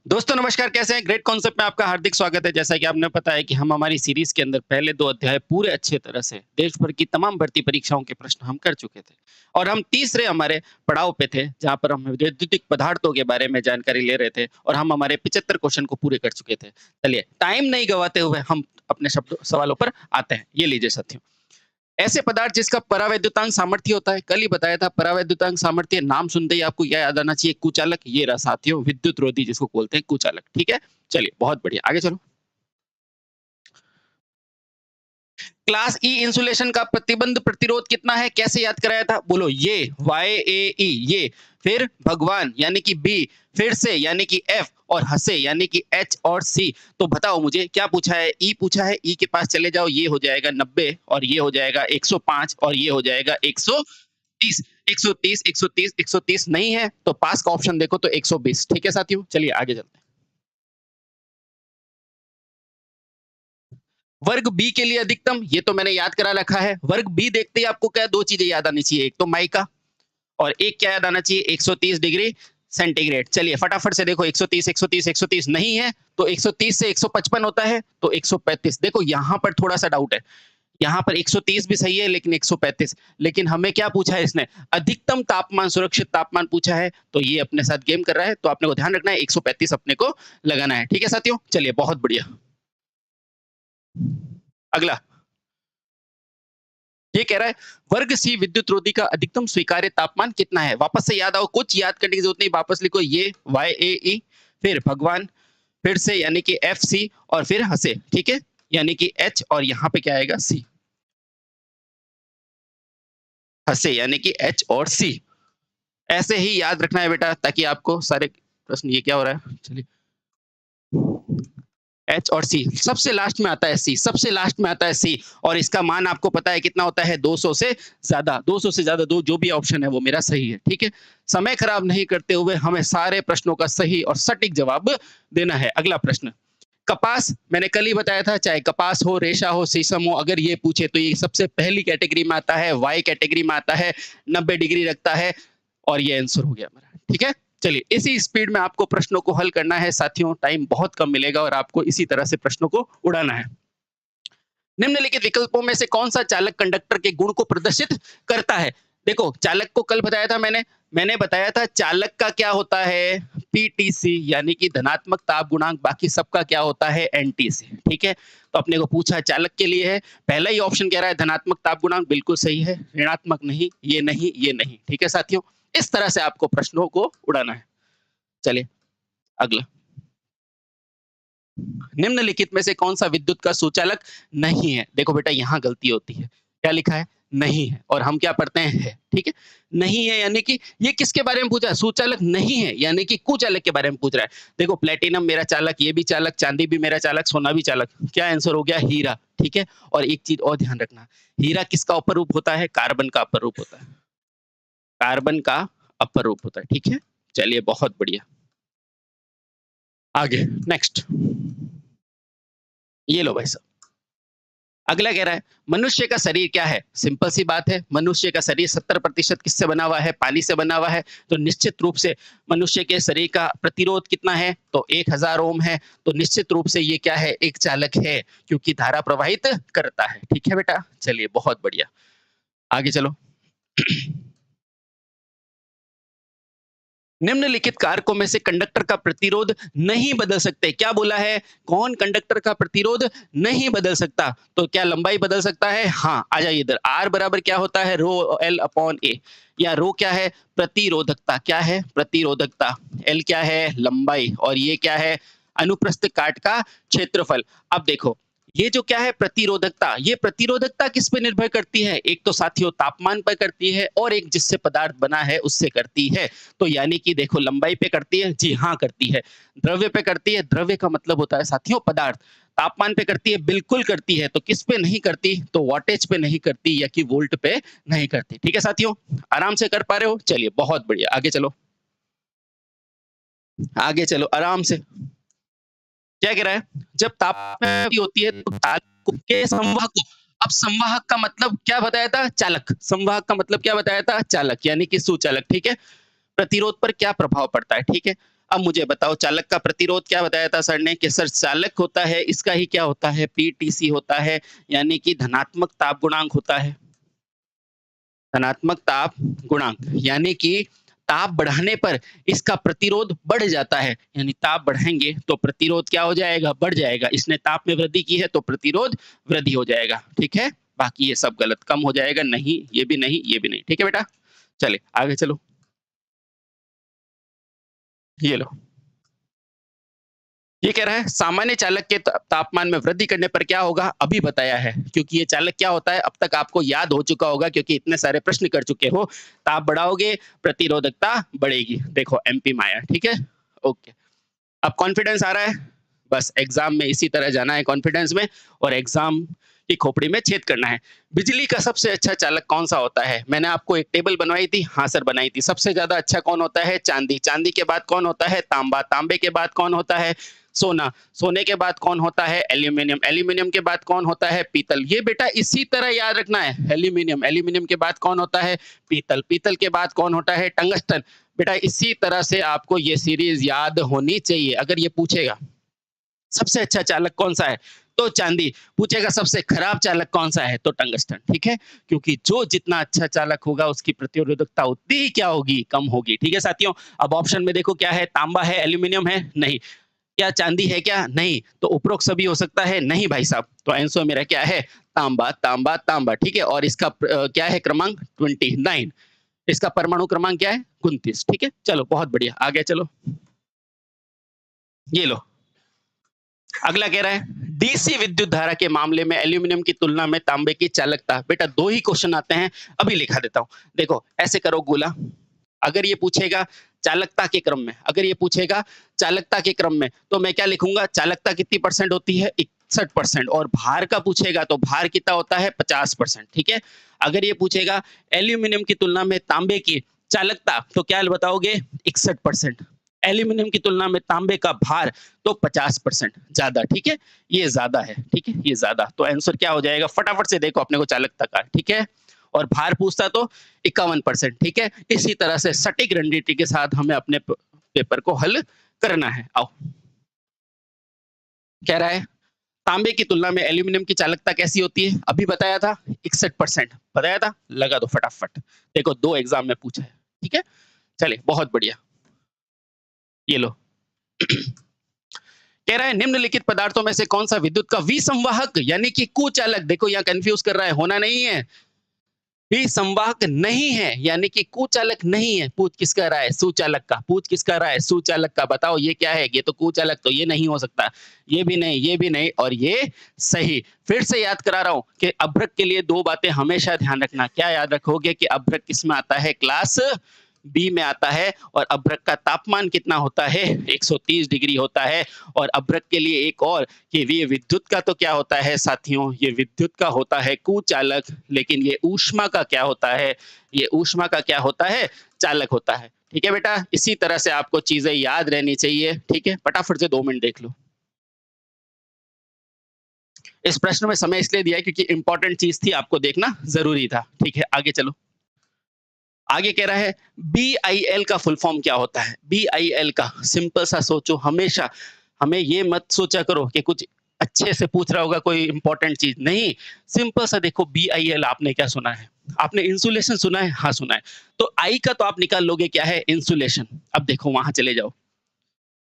दोस्तों नमस्कार, कैसे हैं? ग्रेट कॉन्सेप्ट में आपका हार्दिक स्वागत है। जैसा कि आपने पता है कि हम हमारी सीरीज़ के अंदर पहले 2 अध्याय पूरे अच्छे तरह से देश भर की तमाम भर्ती परीक्षाओं के प्रश्न हम कर चुके थे। और हम तीसरे हमारे पड़ाव पे थे, जहाँ पर हम वैद्युतिक पदार्थों के बारे में जानकारी ले रहे थे और हम हमारे 75 क्वेश्चन को पूरे कर चुके थे। चलिए, टाइम नहीं गँवाते हुए हम अपने शब्दों सवालों पर आते हैं। ये लीजिए साथियों। ऐसे पदार्थ जिसका परावैद्युतांक सामर्थ्य होता है, कल ही बताया था परावैद्युतांक सामर्थ्य, नाम सुनते ही आपको क्या याद आना चाहिए? कुचालक। ये रहा साथियों विद्युत रोधी जिसको बोलते हैं कुचालक। ठीक है? चलिए बहुत बढ़िया, आगे चलो। क्लास ई इंसुलेशन का प्रतिबंध प्रतिरोध कितना है? कैसे याद कराया था? बोलो ये YAE ये, फिर भगवान यानी कि बी, फिर से यानी कि एफ और हसे यानी कि एच और सी। तो बताओ मुझे क्या पूछा है? ई पूछा है, ई के पास चले जाओ, ये हो जाएगा 90 और ये हो जाएगा 105 और ये हो जाएगा 130। 130 130 130 नहीं है तो पास का ऑप्शन देखो तो 120। ठीक है साथियों, चलिए आगे चलते हैं। वर्ग बी के लिए अधिकतम, ये तो मैंने याद करा रखा है। वर्ग बी देखते ही आपको क्या दो चीजें याद आनी चाहिए, एक तो माइका और एक क्या याद आना चाहिए, 130 डिग्री सेंटीग्रेड। चलिए फटाफट से देखो, 130 130 130 नहीं है तो 130 से 155 होता है तो 135। देखो यहां पर थोड़ा सा डाउट है, यहाँ पर 130 भी सही है लेकिन 135, लेकिन हमें क्या पूछा है इसने? अधिकतम तापमान, सुरक्षित तापमान पूछा है, तो ये अपने साथ गेम कर रहा है, तो आपने को ध्यान रखना है 135 अपने को लगाना है। ठीक है साथियों, चलिए बहुत बढ़िया। अगला ये कह रहा है वर्ग सी विद्युत रोधी का अधिकतम स्वीकार्य तापमान कितना है? वापस से याद आओ, कुछ याद करने की जरूरत नहीं, वापस लिखो ये YAE, फिर भगवान, फिर से यानी कि FC और फिर हसे। ठीक है, यानी कि H और यहाँ पे क्या आएगा C। हसे यानी कि H और C। ऐसे ही याद रखना है बेटा, ताकि आपको सारे प्रश्न, ये क्या हो रहा है? चलिए, एच और सी सबसे लास्ट में आता है, सी सबसे लास्ट में आता है सी, और इसका मान आपको पता है कितना होता है? 200 से ज्यादा। 200 से ज्यादा दो जो भी ऑप्शन है वो मेरा सही है। ठीक है, समय खराब नहीं करते हुए हमें सारे प्रश्नों का सही और सटीक जवाब देना है। अगला प्रश्न, कपास, मैंने कल ही बताया था, चाहे कपास हो, रेशा हो, शीशम हो, अगर ये पूछे तो ये सबसे पहली कैटेगरी में आता है, वाई कैटेगरी में आता है, 90 डिग्री रखता है, और ये आंसर हो गया मेरा। ठीक है, चलिए इसी स्पीड में आपको प्रश्नों को हल करना है साथियों, टाइम बहुत कम मिलेगा और आपको इसी तरह से प्रश्नों को उड़ाना है। निम्नलिखित विकल्पों में से कौन सा चालक कंडक्टर के गुण को प्रदर्शित करता है? देखो चालक को कल बताया था मैंने बताया था चालक का क्या होता है? पीटीसी यानी कि धनात्मक ताप गुणांक, बाकी सबका क्या होता है? एनटीसी। ठीक है, तो अपने को पूछा चालक के लिए है, पहला ही ऑप्शन कह रहा है धनात्मक ताप गुणांक, बिल्कुल सही है। ऋणात्मक नहीं, ये नहीं, ये नहीं। ठीक है साथियों, इस तरह से आपको प्रश्नों को उड़ाना है। चलिए अगला, निम्नलिखित में से कौन सा विद्युत का सुचालक नहीं है? देखो बेटा यहाँ गलती होती है, क्या लिखा है? नहीं है, और हम क्या पढ़ते हैं? है। ठीक है, नहीं है यानी कि ये किसके बारे में पूछा है? सुचालक नहीं है यानी कि कुचालक के बारे में पूछ रहा है। देखो प्लेटिनम मेरा चालक, ये भी चालक, चांदी भी मेरा चालक, सोना भी चालक। क्या आंसर हो गया? हीरा। ठीक है, और एक चीज और ध्यान रखना, हीरा किसका अपर रूप होता है? कार्बन का अपर रूप होता है। कार्बन का अपर रूप होता है। ठीक है, चलिए बहुत बढ़िया, आगे नेक्स्ट। ये लो भाई साहब, अगला कह रहा है मनुष्य का शरीर क्या है? सिंपल सी बात है, मनुष्य का शरीर 70% किससे बना हुआ है? पानी से बना हुआ है। तो निश्चित रूप से मनुष्य के शरीर का प्रतिरोध कितना है? तो 1000 ओम है। तो निश्चित रूप से ये क्या है? एक चालक है, क्योंकि धारा प्रवाहित करता है। ठीक है बेटा, चलिए बहुत बढ़िया, आगे चलो। निम्नलिखित कारकों में से कंडक्टर का प्रतिरोध नहीं बदल सकते। क्या बोला है? कौन कंडक्टर का प्रतिरोध नहीं बदल सकता? तो क्या लंबाई बदल सकता है? हाँ, आ जाइए इधर। आर बराबर क्या होता है? रो एल अपॉन ए, या रो क्या है? प्रतिरोधकता। क्या है? प्रतिरोधकता। एल क्या है? लंबाई, और ये क्या है? अनुप्रस्थ काट का क्षेत्रफल। अब देखो, ये जो क्या है? प्रतिरोधकता, ये प्रतिरोधकता किस पे निर्भर करती है? एक तो साथियों तापमान पर करती है, और एक जिससे पदार्थ बना है उससे करती है। तो यानी कि देखो, लंबाई पे करती है, जी हाँ करती है। द्रव्य पे करती है, द्रव्य का मतलब होता है साथियों पदार्थ। तापमान पे करती है, बिल्कुल करती है। तो किस पे नहीं करती? तो वॉटेज पे नहीं करती, या कि वोल्ट पे नहीं करती। ठीक है साथियों, आराम से कर पा रहे हो? चलिए बहुत बढ़िया, आगे चलो, आगे चलो आराम से। क्या कह रहा है? जब तापमान होती है तो ताप के संवाहक को, अब संवाहक का मतलब क्या बताया था? चालक। संवाहक का मतलब क्या बताया था? चालक, यानी कि सुचालक। ठीक है, प्रतिरोध पर क्या प्रभाव पड़ता है? ठीक है, अब मुझे बताओ चालक का प्रतिरोध क्या बताया था सर ने कि सर चालक होता है इसका ही क्या होता है पीटीसी होता है, यानी कि धनात्मक ताप गुणांक होता है। धनात्मक ताप गुणांक यानी कि ताप बढ़ाने पर इसका प्रतिरोध बढ़ जाता है, यानी ताप बढ़ाएंगे तो प्रतिरोध क्या हो जाएगा, बढ़ जाएगा। इसने ताप में वृद्धि की है तो प्रतिरोध वृद्धि हो जाएगा। ठीक है, बाकी ये सब गलत, कम हो जाएगा, नहीं ये भी नहीं ये भी नहीं। ठीक है बेटा, चले आगे चलो। ये लो, ये कह रहा है सामान्य चालक के तापमान में वृद्धि करने पर क्या होगा, अभी बताया है, क्योंकि ये चालक क्या होता है अब तक आपको याद हो चुका होगा क्योंकि इतने सारे प्रश्न कर चुके हो। ताप बढ़ाओगे प्रतिरोधकता बढ़ेगी, देखो एमपी माया। ठीक है, ओके। अब कॉन्फिडेंस आ रहा है, बस एग्जाम में इसी तरह जाना है कॉन्फिडेंस में, और एग्जाम की खोपड़ी में छेद करना है। बिजली का सबसे अच्छा चालक कौन सा होता है, मैंने आपको एक टेबल बनवाई थी, हाँ सर बनाई थी। सबसे ज्यादा अच्छा कौन होता है, चांदी। चांदी के बाद कौन होता है, तांबा। तांबे के बाद कौन होता है, सोना। सोने के बाद कौन होता है, एल्यूमिनियम। एल्यूमिनियम के बाद कौन होता है, पीतल। ये बेटा इसी तरह याद रखना है, एल्यूमिनियम। एल्यूमिनियम के बाद कौन होता है, पीतल। पीतल के बाद कौन होता है, टंगस्टन। बेटा इसी तरह से आपको ये सीरीज याद होनी चाहिए। अगर ये पूछेगा सबसे अच्छा चालक कौन सा है तो चांदी, पूछेगा सबसे खराब चालक कौन सा है तो टंगस्टन। ठीक है, क्योंकि जो जितना अच्छा चालक होगा उसकी प्रतिरोधकता उतनी ही क्या होगी, कम होगी। ठीक है साथियों, अब ऑप्शन में देखो क्या है, तांबा है, एल्यूमिनियम है, नहीं। क्या चांदी है, क्या नहीं, तो उपरोक्त सभी हो सकता है, नहीं भाई साहब। तो आंसर मेरा क्या है, तांबा तांबा तांबा। ठीक है, और इसका क्या है क्रमांक 29, इसका परमाणु क्रमांक क्या है 29। ठीक है, चलो बहुत बढ़िया, आगे चलो। ये लो, अगला कह रहा है डीसी विद्युत धारा के मामले में एल्यूमिनियम की तुलना में तांबे की चालकता। बेटा दो ही क्वेश्चन आते हैं, अभी लिखा देता हूं। देखो ऐसे करो गोला, अगर ये पूछेगा चालकता के क्रम में, अगर ये पूछेगा चालकता के क्रम में तो मैं क्या लिखूंगा, चालकता कितनी परसेंट होती है 61%, और भार का पूछेगा तो भार कितना होता है 50%। ठीक है, अगर ये पूछेगा एल्यूमिनियम की तुलना में तांबे की चालकता तो क्या बताओगे 61%, एल्यूमिनियम की तुलना में तांबे का भार तो 50% ज्यादा। ठीक है, ये ज्यादा है, ठीक है ये ज्यादा, तो आंसर क्या हो जाएगा, फटाफट से देखो अपने को चालकता का। ठीक है, और भार पूछता तो 51%। ठीक है, इसी तरह से सटीक रणनीति के साथ हमें अपने पेपर को हल करना है। आओ, कह रहा है तांबे की तुलना में एल्यूमिनियम की चालकता कैसी होती है, अभी बताया था 61%, बताया था, लगा दो फटाफट। देखो दो एग्जाम में पूछा है। ठीक है, चले बहुत बढ़िया। ये लो कह रहा है निम्नलिखित पदार्थों में से कौन सा विद्युत का विसंवाहक यानी कि कुचालक, देखो यहाँ कंफ्यूज कर रहा है, होना नहीं है, विसंवाहक नहीं है यानी कि कुचालक नहीं है। पूछ किसका रहा है, सुचालक का। पूछ किसका रहा है, सुचालक का। बताओ ये क्या है, ये तो कुचालक, तो ये नहीं हो सकता, ये भी नहीं, ये भी नहीं, और ये सही। फिर से याद करा रहा हूं कि अभ्रक के लिए दो बातें हमेशा ध्यान रखना। क्या याद रखोगे कि अभ्रक किसमें आता है, क्लास बी में आता है, और अभ्रक का तापमान कितना होता है 130 डिग्री होता है। और अभ्रक के लिए एक और कि ये विद्युत का तो क्या होता है साथियों, ये विद्युत का होता है कुचालक, लेकिन ये ऊष्मा का क्या होता है, ये ऊष्मा का क्या होता है, चालक होता है। ठीक है बेटा, इसी तरह से आपको चीजें याद रहनी चाहिए। ठीक है, फटाफट से 2 मिनट देख लो। इस प्रश्न में समय इसलिए दिया है क्योंकि इंपॉर्टेंट चीज थी, आपको देखना जरूरी था। ठीक है, आगे चलो। आगे कह रहा है BIL का फुल फॉर्म क्या होता है, BIL का सिंपल सा सोचो, हमेशा हमें ये मत सोचा करो कि कुछ अच्छे से पूछ रहा होगा कोई इंपॉर्टेंट चीज, नहीं, सिंपल सा देखो। BIL आपने क्या सुना है, आपने इंसुलेशन सुना है, हाँ सुना है, तो आई का तो आप निकाल लोगे क्या है, इंसुलेशन। अब देखो वहां चले जाओ,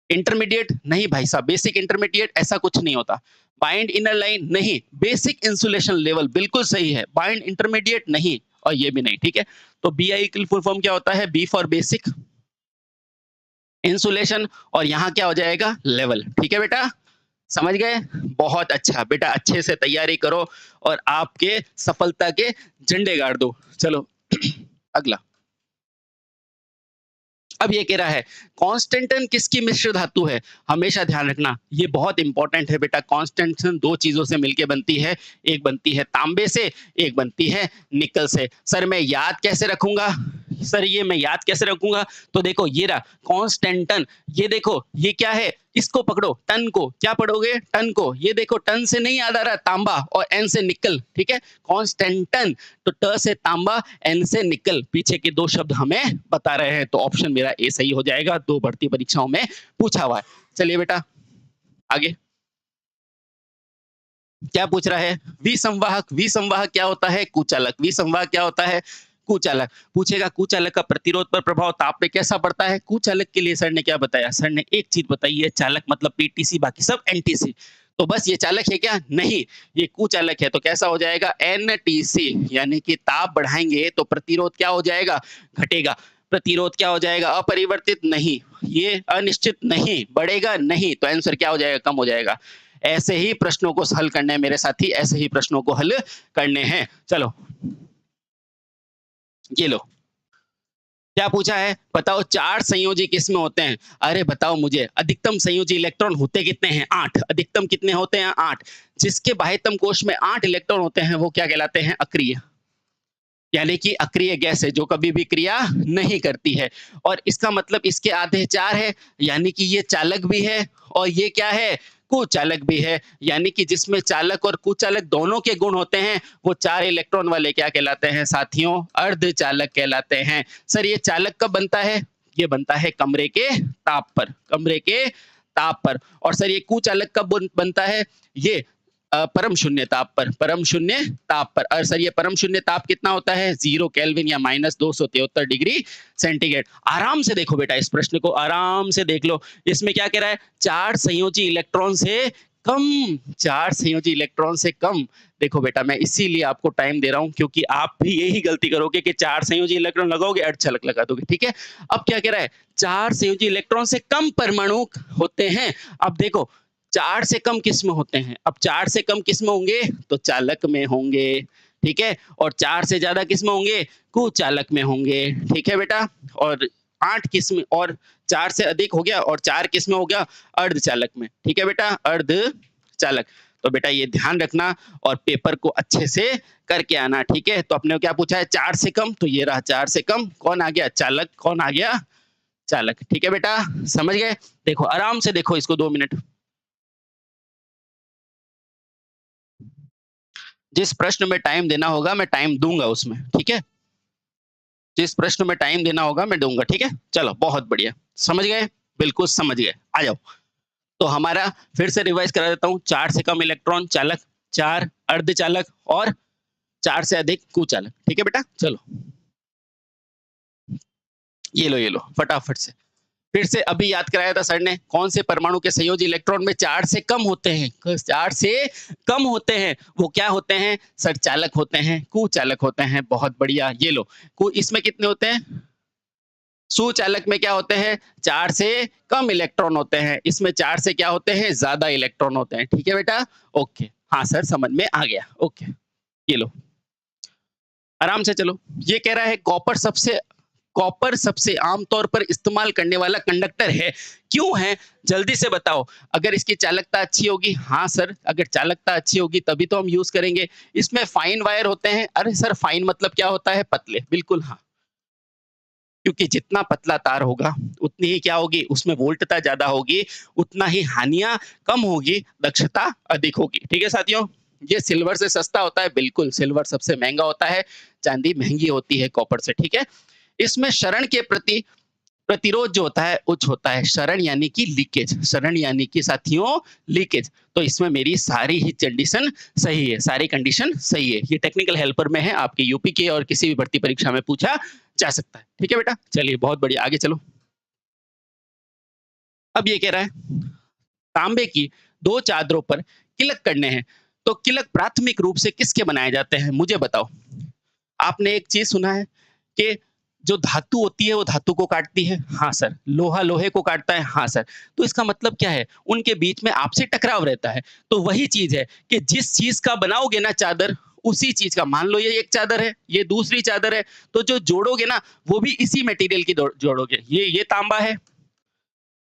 इंटरमीडिएट नहीं भाई साहब, बेसिक इंटरमीडिएट ऐसा कुछ नहीं होता। बाइंड इनर लाइन नहीं, बेसिक इंसुलेशन लेवल बिल्कुल सही है, बाइंड इंटरमीडिएट नहीं, और ये भी नहीं। ठीक है, तो BI की फुल फॉर्म क्या होता है, बी फॉर बेसिक इंसुलेशन, और यहाँ क्या हो जाएगा, लेवल। ठीक है बेटा, समझ गए, बहुत अच्छा बेटा, अच्छे से तैयारी करो और आपके सफलता के झंडे गाड़ दो। चलो अगला, अब ये कह रहा है कांस्टेंटन किसकी मिश्र धातु है, हमेशा ध्यान रखना ये बहुत इंपॉर्टेंट है बेटा। कांस्टेंटन दो चीजों से मिलकर बनती है, एक बनती है तांबे से, एक बनती है निकल से। सर मैं याद कैसे रखूंगा, सर ये मैं याद कैसे रखूंगा, तो देखो ये रहा कांस्टेंटन, ये देखो ये क्या है, इसको पकड़ो, टन को, क्या पढ़ोगे? टन को। ये देखो टन से नहीं याद आ रहा, तांबा, और एन से निकल, ठीक है? कांस्टेंट टन, तो ट से तांबा, एन से निकल, पीछे के दो शब्द हमें बता रहे हैं, तो ऑप्शन मेरा ए सही हो जाएगा, दो भर्ती परीक्षाओं में पूछा हुआ है। चलिए बेटा आगे क्या पूछ रहा है? विसंवाहक। विसंवाहक क्या होता है? कुचालक। विसंवाहक क्या होता है? कुचालक। पूछेगा कुचालक का प्रतिरोध पर प्रभाव ताप पे कैसा पड़ता है? कुचालक के लिए सर ने क्या बताया? सर ने एक चीज बताई है, चालक मतलब पीटीसी, बाकी सब एनटीसी। तो बस ये चालक है क्या? नहीं, ये कुचालक है। तो कैसा हो जाएगा? एनटीसी, यानी कि ताप बढ़ाएंगे तो प्रतिरोध क्या हो जाएगा? घटेगा। प्रतिरोध क्या हो जाएगा? अपरिवर्तित नहीं, ये अनिश्चित नहीं, बढ़ेगा नहीं, तो आंसर क्या हो जाएगा? कम हो जाएगा। ऐसे ही प्रश्नों को हल करने हैं मेरे साथी, ऐसे ही प्रश्नों को हल करने हैं। चलो ये लो, क्या पूछा है? बताओ चार संयोजी किसमें होते हैं? अरे बताओ मुझे, अधिकतम संयोजी इलेक्ट्रॉन होते कितने हैं? 8। अधिकतम कितने होते हैं? 8। जिसके बाह्यतम कोश में 8 इलेक्ट्रॉन होते हैं वो क्या कहलाते हैं? अक्रिय, यानी कि अक्रिय गैस है, जो कभी भी क्रिया नहीं करती है। और इसका मतलब इसके आधे 4 है, यानी कि ये चालक भी है, और ये क्या है? कुचालक भी है, यानी कि जिसमें चालक और कुचालक दोनों के गुण होते हैं, वो 4 इलेक्ट्रॉन वाले क्या कहलाते हैं साथियों? अर्धचालक कहलाते हैं। सर ये चालक कब बनता है? ये बनता है कमरे के ताप पर, कमरे के ताप पर। और सर ये कुचालक कब बनता है? ये परम शून्य ताप पर, परम शून्य ताप पर। और सर ये परम शून्य ताप कितना होता है? 0 केल्विन या -273 डिग्री सेंटीग्रेड। आराम से देखो बेटा, इस प्रश्न को आराम से देख लो। इसमें क्या कह रहा है? 4 संयोजी इलेक्ट्रॉन से कम, 4 संयोजी इलेक्ट्रॉन से कम। देखो बेटा मैं इसीलिए आपको टाइम दे रहा हूं, क्योंकि आप भी यही गलती करोगे कि 4 संयोजी इलेक्ट्रॉन लगाओगे, अर्धचालक लगा दोगे, ठीक है? अब क्या कह रहा है? 4 संयोजी इलेक्ट्रॉन से कम परमाणु होते हैं। अब देखो 4 से कम किस में होते हैं? अब 4 से कम किस में होंगे? तो चालक में होंगे, ठीक है? और 4 से ज्यादा किस में होंगे? कुचालक में होंगे, ठीक है बेटा? और 8 किस में, और 4 से अधिक हो गया, और 4 किस में हो गया? अर्धचालक में, ठीक है बेटा? अर्धचालक। तो बेटा ये ध्यान रखना और पेपर को अच्छे से करके आना, ठीक है? तो अपने को क्या पूछा है? 4 से कम, तो ये रहा 4 से कम, कौन आ गया? चालक। कौन आ गया? चालक, ठीक है बेटा? समझ गए? देखो आराम से देखो इसको 2 मिनट। जिस प्रश्न में टाइम देना होगा मैं टाइम दूंगा उसमें, ठीक है? जिस प्रश्न में टाइम देना होगा मैं दूंगा, ठीक है? चलो बहुत बढ़िया, समझ गए? बिल्कुल समझ गए, आ जाओ। तो हमारा फिर से रिवाइज करा देता हूँ। 4 से कम इलेक्ट्रॉन चालक, 4 अर्धचालक, और 4 से अधिक कुचालक, ठीक है बेटा? चलो ये लो फटाफट से। फिर से अभी याद कराया था सर ने, कौन से परमाणु के संयोजी इलेक्ट्रॉन में 4 से कम होते हैं? 4 से कम होते हैं, वो क्या होते हैं? सर चालक होते हैं, कुचालक होते हैं। बहुत बढ़िया, ये लो। इसमें कितने होते हैं? सुचालक में क्या होते हैं? 4 से कम इलेक्ट्रॉन होते हैं। इसमें 4 से क्या होते हैं? ज्यादा इलेक्ट्रॉन होते हैं, ठीक है बेटा? ओके, हाँ सर समझ में आ गया। ओके, ये लो आराम से चलो। ये कह रहा है कॉपर सबसे आमतौर पर इस्तेमाल करने वाला कंडक्टर है, क्यों है? जल्दी से बताओ। अगर इसकी चालकता अच्छी होगी, हाँ सर, अगर चालकता अच्छी होगी तभी तो हम यूज करेंगे। इसमें फाइन वायर होते हैं। अरे सर फाइन मतलब क्या होता है? पतले, बिल्कुल हाँ, क्योंकि जितना पतला तार होगा उतनी ही क्या होगी? उसमें वोल्टता ज्यादा होगी, उतना ही हानियां कम होगी, दक्षता अधिक होगी, ठीक है साथियों? ये सिल्वर से सस्ता होता है, बिल्कुल सिल्वर सबसे महंगा होता है, चांदी महंगी होती है कॉपर से, ठीक है? इसमें शरण के प्रति प्रतिरोध जो होता है उच्च होता है। शरण यानी कि लीकेज, शरण यानी कि साथियों लीकेज। तो इसमें मेरी सारी ही कंडीशन सही है, सारी कंडीशन सही है। ये टेक्निकल हेल्पर में है, आपके यूपी के और किसी भी भर्ती परीक्षा में पूछा जा सकता है, ठीक है बेटा? चलिए बहुत बढ़िया, आगे चलो। अब ये कह रहा है तांबे की 2 चादरों पर किलक करने हैं, तो किलक प्राथमिक रूप से किसके बनाए जाते हैं? मुझे बताओ। आपने एक चीज सुना है कि जो धातु होती है वो धातु को काटती है? हाँ सर। लोहा लोहे को काटता है? हाँ सर। तो इसका मतलब क्या है? उनके बीच में आपसी टकराव रहता है। तो वही चीज है कि जिस चीज का बनाओगे ना चादर, उसी चीज का, मान लो ये एक चादर है, ये दूसरी चादर है, तो जो जोड़ोगे ना वो भी इसी मटेरियल की जोड़ोगे। ये तांबा है,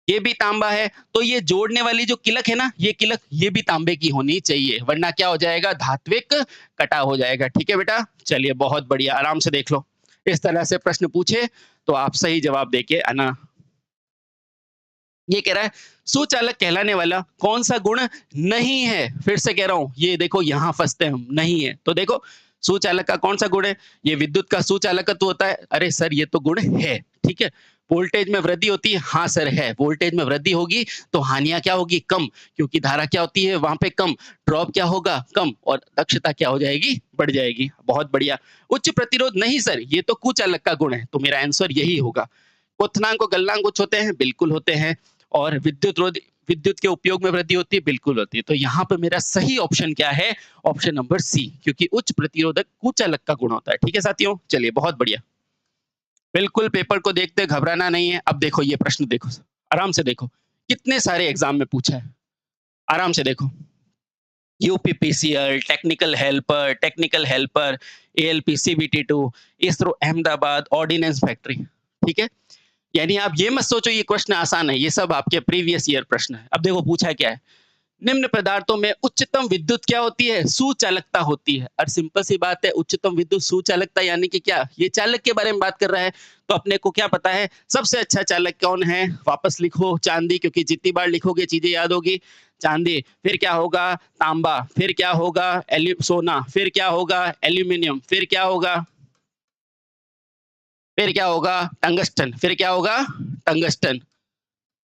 ये भी तांबा है, तो ये जोड़ने वाली जो किलक है ना, ये किलक ये भी तांबे की होनी चाहिए, वरना क्या हो जाएगा? धात्विक कटा हो जाएगा, ठीक है बेटा? चलिए बहुत बढ़िया, आराम से देख लो। इस तरह से प्रश्न पूछे तो आप सही जवाब देके आना। ये कह रहा है सुचालक कहलाने वाला कौन सा गुण नहीं है। फिर से कह रहा हूं, ये देखो यहां फंसते हैं हम, नहीं है तो देखो सुचालक का कौन सा गुण है, ये विद्युत का सुचालकत्व होता है। अरे सर ये तो गुण है, ठीक है। वोल्टेज में वृद्धि होती है, हाँ सर है। वोल्टेज में वृद्धि होगी तो हानियां क्या होगी, कम, क्योंकि धारा क्या होती है वहां पे कम, ड्रॉप क्या होगा कम, और दक्षता क्या हो जाएगी, बढ़ जाएगी। बहुत बढ़िया। उच्च प्रतिरोध नहीं सर, ये तो कुचालक का गुण है, तो मेरा आंसर यही होगा। क्वथनांक और गलनांक कुछ होते हैं, बिल्कुल होते हैं। और विद्युत के उपयोग में वृद्धि होती है, बिल्कुल होती है। तो यहाँ पे मेरा सही ऑप्शन क्या है, ऑप्शन नंबर सी, क्योंकि उच्च प्रतिरोधक कुचालक का गुण होता है। ठीक है साथियों, चलिए बहुत बढ़िया। बिल्कुल पेपर को देखते घबराना नहीं है। अब देखो ये प्रश्न देखो, आराम से देखो, कितने सारे एग्जाम में पूछा है, आराम से देखो। UPPCL, technical helper, ALP CBT two, ISRO Ahmedabad, ordnance factory. ठीक है, यानी आप ये मत सोचो ये क्वेश्चन आसान है, ये सब आपके प्रीवियस ईयर प्रश्न है। अब देखो पूछा क्या है, निम्न पदार्थों में उच्चतम विद्युत क्या होती है, सुचालकता होती है। और सिंपल सी बात है, उच्चतम विद्युत सुचालकता यानी कि क्या, ये चालक के बारे में बात कर रहा है। तो अपने को क्या पता है सबसे अच्छा चालक कौन है, वापस लिखो चांदी, क्योंकि जितनी बार लिखोगे चीजें याद होगी। चांदी, फिर क्या होगा तांबा, फिर क्या होगा सोना, फिर क्या होगा एल्यूमिनियम, फिर क्या होगा टंगस्टन, फिर क्या होगा टंगस्टन।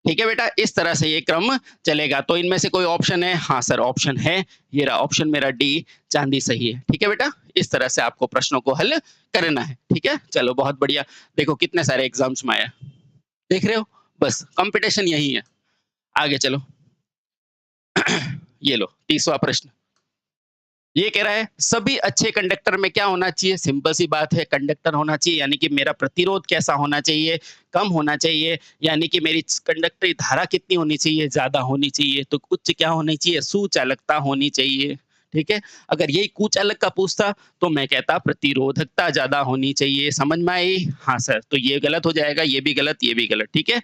ठीक है बेटा, इस तरह से ये क्रम चलेगा। तो इनमें से कोई ऑप्शन है, हाँ सर ऑप्शन है, ये रहा ऑप्शन मेरा डी, चांदी सही है। ठीक है बेटा, इस तरह से आपको प्रश्नों को हल करना है। ठीक है, चलो बहुत बढ़िया। देखो कितने सारे एग्जाम्स में आया, देख रहे हो, बस कंपटीशन यही है। आगे चलो। ये लो 30वां प्रश्न, ये कह रहा है सभी अच्छे कंडक्टर में क्या होना चाहिए, सिंपल सी बात है, कंडक्टर होना चाहिए, यानी कि मेरा प्रतिरोध कैसा होना चाहिए, कम होना चाहिए, यानी कि मेरी कंडक्टरी धारा कितनी होनी चाहिए, ज्यादा होनी चाहिए। तो उच्च क्या होनी चाहिए, सुचालकता होनी चाहिए। ठीक है, अगर यही कुचालक का पूछता तो मैं कहता प्रतिरोधकता ज्यादा होनी चाहिए। समझ में आई, हाँ सर, तो ये गलत हो जाएगा, ये भी गलत, ये भी गलत। ठीक है,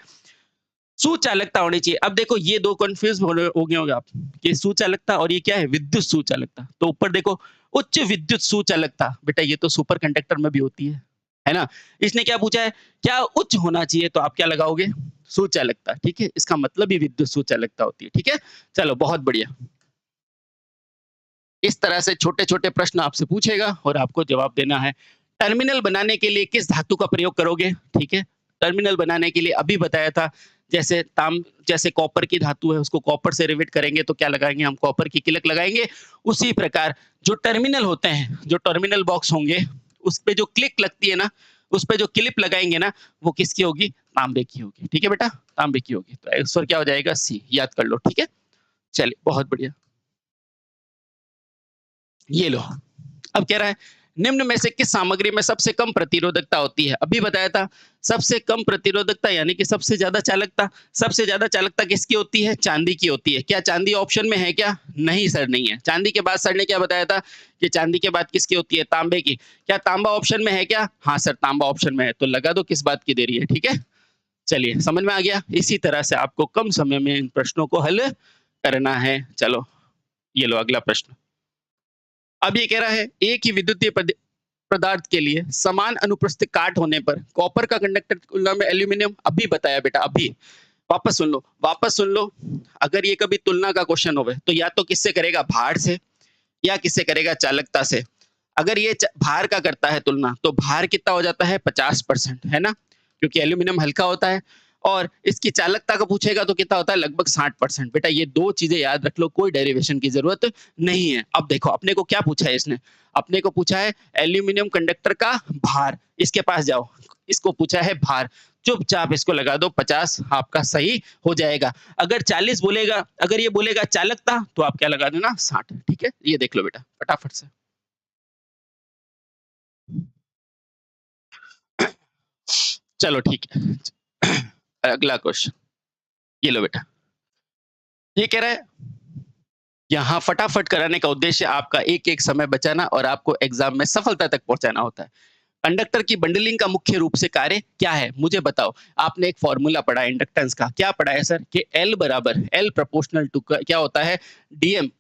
सुचालकता होनी चाहिए। अब देखो ये दो कंफ्यूज हो गए होंगे आप कि सुचालकता और ये क्या है, विद्युत सुचालकता। तो ऊपर देखो उच्च विद्युत सुचालकता, बेटा ये तो सुपर कंडक्टर में भी होती है ना। इसने क्या पूछा है, क्या उच्च होना चाहिए, तो आप क्या लगाओगे, सुचालकता। ठीक है, इसका मतलब ही विद्युत सुचालकता होती है। ठीक है, चलो बहुत बढ़िया। इस तरह से छोटे छोटे प्रश्न आपसे पूछेगा और आपको जवाब देना है। टर्मिनल बनाने के लिए किस धातु का प्रयोग करोगे, ठीक है, टर्मिनल बनाने के लिए अभी बताया था, जैसे जैसे कॉपर की धातु है उसको कॉपर से रिवेट करेंगे तो क्या लगाएंगे, हम कॉपर की किलक लगाएंगे। उसी प्रकार जो टर्मिनल होते हैं, जो टर्मिनल बॉक्स होंगे, उस पे जो क्लिक लगती है ना, उस पे जो क्लिप लगाएंगे ना, वो किसकी होगी, तांबे की होगी। ठीक है बेटा, तांबे की होगी। तो आंसर क्या हो जाएगा, सी, याद कर लो। ठीक है, चलिए बहुत बढ़िया। ये लो, अब कह रहा है निम्न में से किस सामग्री में सबसे कम प्रतिरोधकता होती है, अभी बताया था। सबसे कम प्रतिरोधकता यानी कि सबसे ज्यादा चालकता, सबसे ज्यादा चालकता किसकी होती है, चांदी की होती है। क्या चांदी ऑप्शन में है क्या, नहीं सर नहीं है। चांदी के बाद सर ने क्या बताया था कि चांदी के बाद किसकी होती है, तांबे की। क्या तांबा ऑप्शन में है क्या, हाँ सर तांबा ऑप्शन में है। तो लगा दो किस बात की देरी है। ठीक है, चलिए समझ में आ गया। इसी तरह से आपको कम समय में इन प्रश्नों को हल करना है। चलो ये लो अगला प्रश्न। अब ये कह रहा है एक ही विद्युतीय पदार्थ के लिए समान अनुप्रस्थ काट होने पर कॉपर का कंडक्टर की तुलना में एल्यूमिनियम, अभी बताया बेटा, अभी वापस सुन लो, वापस सुन लो। अगर ये कभी तुलना का क्वेश्चन होवे तो या तो किससे करेगा, भार से, या किससे करेगा, चालकता से। अगर ये भार का करता है तुलना, तो भार कितना हो जाता है, 50%, है ना, क्योंकि एल्यूमिनियम हल्का होता है। और इसकी चालकता का पूछेगा तो कितना होता है, लगभग 60%। बेटा ये दो चीजें याद रख लो, कोई डेरिवेशन की जरूरत नहीं है। अब देखो अपने को क्या पूछा है इसने, अपने को पूछा है एल्यूमिनियम कंडक्टर का भार, इसके पास जाओ, इसको पूछा है भार, चुपचाप इसको लगा दो 50, आपका सही हो जाएगा। अगर 40 बोलेगा, अगर ये बोलेगा चालकता, तो आप क्या लगा देना, 60। ठीक है, ये देख लो बेटा फटाफट से। चलो ठीक है, अगला क्वेश्चन, ये लो बेटा। ये कह रहा है यहाँ फटाफट कराने का उद्देश्य आपका एक एक समय बचाना और आपको एग्जाम में सफलता तक पहुंचाना होता है। कंडक्टर की बंडलिंग का मुख्य रूप से कार्य क्या है, मुझे बताओ। आपने एक फॉर्मूला पढ़ा है इंडक्टेंस का, क्या पढ़ा है सर, कि L बराबर L प्रोपोर्शनल टू क्या होता है, DM,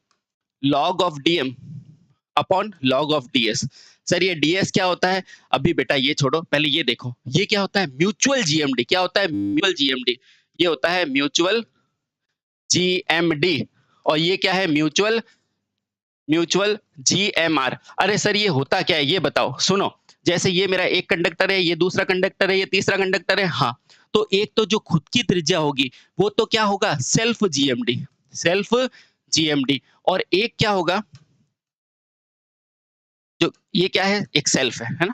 log of DM upon log of DS. Sir ये डीएस क्या होता है, अभी बेटा ये छोड़ो, पहले ये देखो ये क्या होता है, म्यूचुअल जीएमडी। क्या होता है, म्यूचुअल जीएमडी, ये होता है म्यूचुअल जीएमडी और ये क्या है म्यूचुअल म्यूचुअल जीएमआर। अरे सर ये होता क्या है ये बताओ? सुनो, जैसे ये मेरा एक कंडक्टर है, ये दूसरा कंडक्टर है, ये तीसरा कंडक्टर है, हाँ, तो एक तो जो खुद की त्रिज्या होगी वो तो क्या होगा सेल्फ जीएमडी, सेल्फ जीएमडी, और एक क्या होगा जो ये क्या है एक सेल्फ है ना?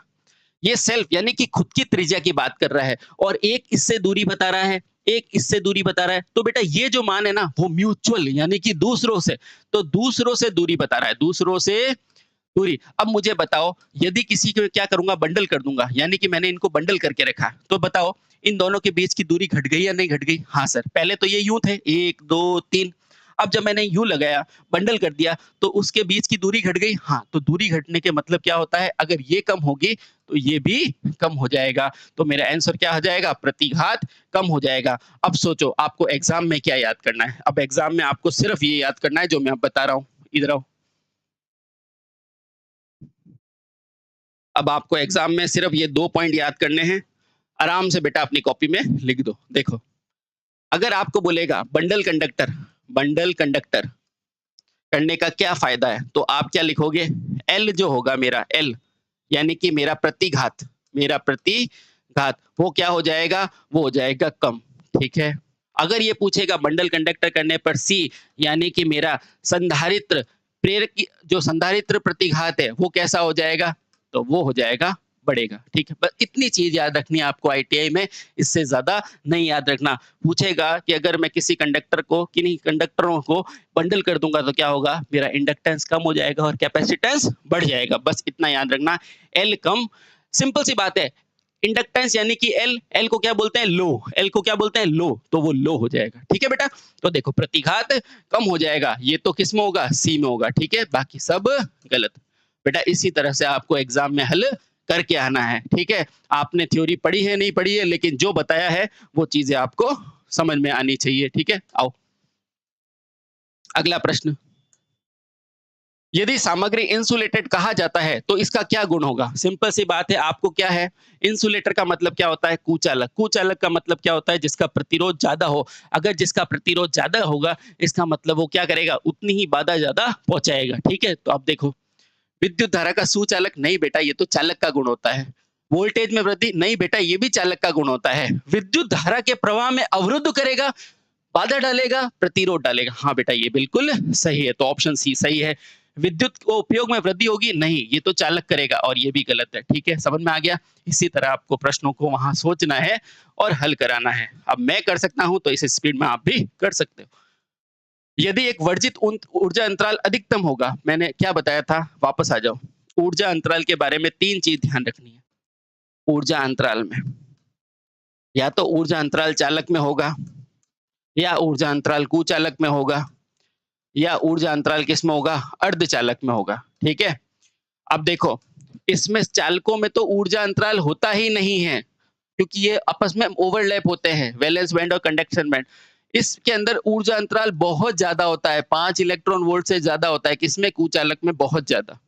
ये सेल्फ यानी कि खुद की त्रिज्या की बात कर रहा है और एक इससे दूरी बता रहा है, एक इससे दूरी बता रहा है, तो बेटा ये जो मान है ना वो म्यूचुअल यानी कि दूसरों से, तो दूसरों से दूरी बता रहा है, दूसरों से दूरी। अब मुझे बताओ यदि किसी को क्या करूंगा बंडल कर दूंगा, यानी कि मैंने इनको बंडल करके रखा है, तो बताओ इन दोनों के बीच की दूरी घट गई या नहीं घट गई? हाँ सर, पहले तो ये यूं थे 1 2 3, अब जब मैंने यूं लगाया बंडल कर दिया तो उसके बीच की दूरी घट गई। हाँ, तो दूरी घटने के मतलब क्या होता है, अगर ये कम होगी तो ये भी कम हो जाएगा, तो मेरा आंसर क्या हो जाएगा प्रतिघात कम हो जाएगा। अब सोचो आपको एग्जाम में क्या याद करना है? अब एग्जाम में आपको सिर्फ ये याद करना है जो मैं अब बता रहा हूँ, इधर आओ। अब आपको एग्जाम में सिर्फ ये 2 पॉइंट याद करने हैं, आराम से बेटा अपनी कॉपी में लिख दो। देखो, अगर आपको बोलेगा बंडल कंडक्टर करने का क्या फ़ायदा है? तो आप क्या लिखोगे? L जो होगा मेरा L यानी कि मेरा प्रतिघात वो क्या हो जाएगा? वो हो जाएगा कम, ठीक है? अगर ये पूछेगा बंडल कंडक्टर करने पर C यानी कि मेरा संधारित्र प्रेरक जो संधारित्र प्रतिघात है वो कैसा हो जाएगा? तो वो हो जाएगा बढ़ेगा, ठीक है? बस इतनी चीज़ याद रखनी है आपको आईटीआई में, इससे ज़्यादा नहीं याद रखना। पूछेगा कि अगर मैं किसी कंडक्टर को किन्हीं कंडक्टरों को बंडल कर दूँगा तो क्या होगा? मेरा इंडक्टेंस कम हो जाएगा और कैपेसिटेंस बढ़ जाएगा, बस इतना याद रखना। एल कम, सिंपल सी बात है, इंडक्टेंस यानी कि एल, एल को क्या बोलते हैं? लो, एल को क्या बोलते हैं? लो, तो वो लो हो जाएगा, ठीक है बेटा? तो देखो प्रतिघात कम हो जाएगा, ये तो किस में होगा? सी में होगा, ठीक है? बाकी सब गलत। बेटा इसी तरह से आपको एग्जाम में हल करके आना है, ठीक है? आपने थ्योरी पढ़ी है नहीं पढ़ी है, लेकिन जो बताया है वो चीजें आपको समझ में आनी चाहिए, ठीक है? आओ अगला प्रश्न, यदि सामग्री इंसुलेटेड कहा जाता है तो इसका क्या गुण होगा? सिंपल सी बात है, आपको क्या है, इंसुलेटर का मतलब क्या होता है? कुचालक। कुचालक का मतलब क्या होता है? जिसका प्रतिरोध ज्यादा हो। अगर जिसका प्रतिरोध ज्यादा होगा इसका मतलब वो क्या करेगा? उतनी ही बाधा ज्यादा पहुंचाएगा, ठीक है? तो अब देखो, विद्युत धारा का सुचालक नहीं बेटा, ये तो चालक का गुण होता है। वोल्टेज में वृद्धि नहीं बेटा, ये भी चालक का गुण होता है। विद्युत धारा के प्रवाह में अवरुद्ध करेगा, बाधा डालेगा, प्रतिरोध डालेगा। हाँ बेटा ये बिल्कुल सही है, तो ऑप्शन सी सही है। विद्युत को उपयोग में वृद्धि होगी नहीं, ये तो चालक करेगा, और ये भी गलत है, ठीक है? समझ में आ गया? इसी तरह आपको प्रश्नों को वहां सोचना है और हल कराना है। अब मैं कर सकता हूं तो इस स्पीड में आप भी कर सकते हो। यदि एक वर्जित ऊर्जा अंतराल अधिकतम होगा, मैंने क्या बताया था? वापस आ जाओ। ऊर्जा अंतराल के बारे में 3 चीज ध्यान रखनी है। ऊर्जा अंतराल में या तो ऊर्जा अंतराल चालक में होगा, या ऊर्जा अंतराल कुचालक में होगा, या ऊर्जा अंतराल किस में होगा? अर्धचालक में होगा, ठीक है? अब देखो, इसमें चालकों में तो ऊर्जा अंतराल होता ही नहीं है, क्योंकि ये आपस में ओवरलैप होते हैं, वैलेंस बैंड और कंडक्शन बैंड। इसके अंदर ऊर्जा अंतराल बहुत ज्यादा होता है, 5 इलेक्ट्रॉन वोल्ट से ज्यादा होता है, किसमें? कुचालक में बहुत ज्यादा।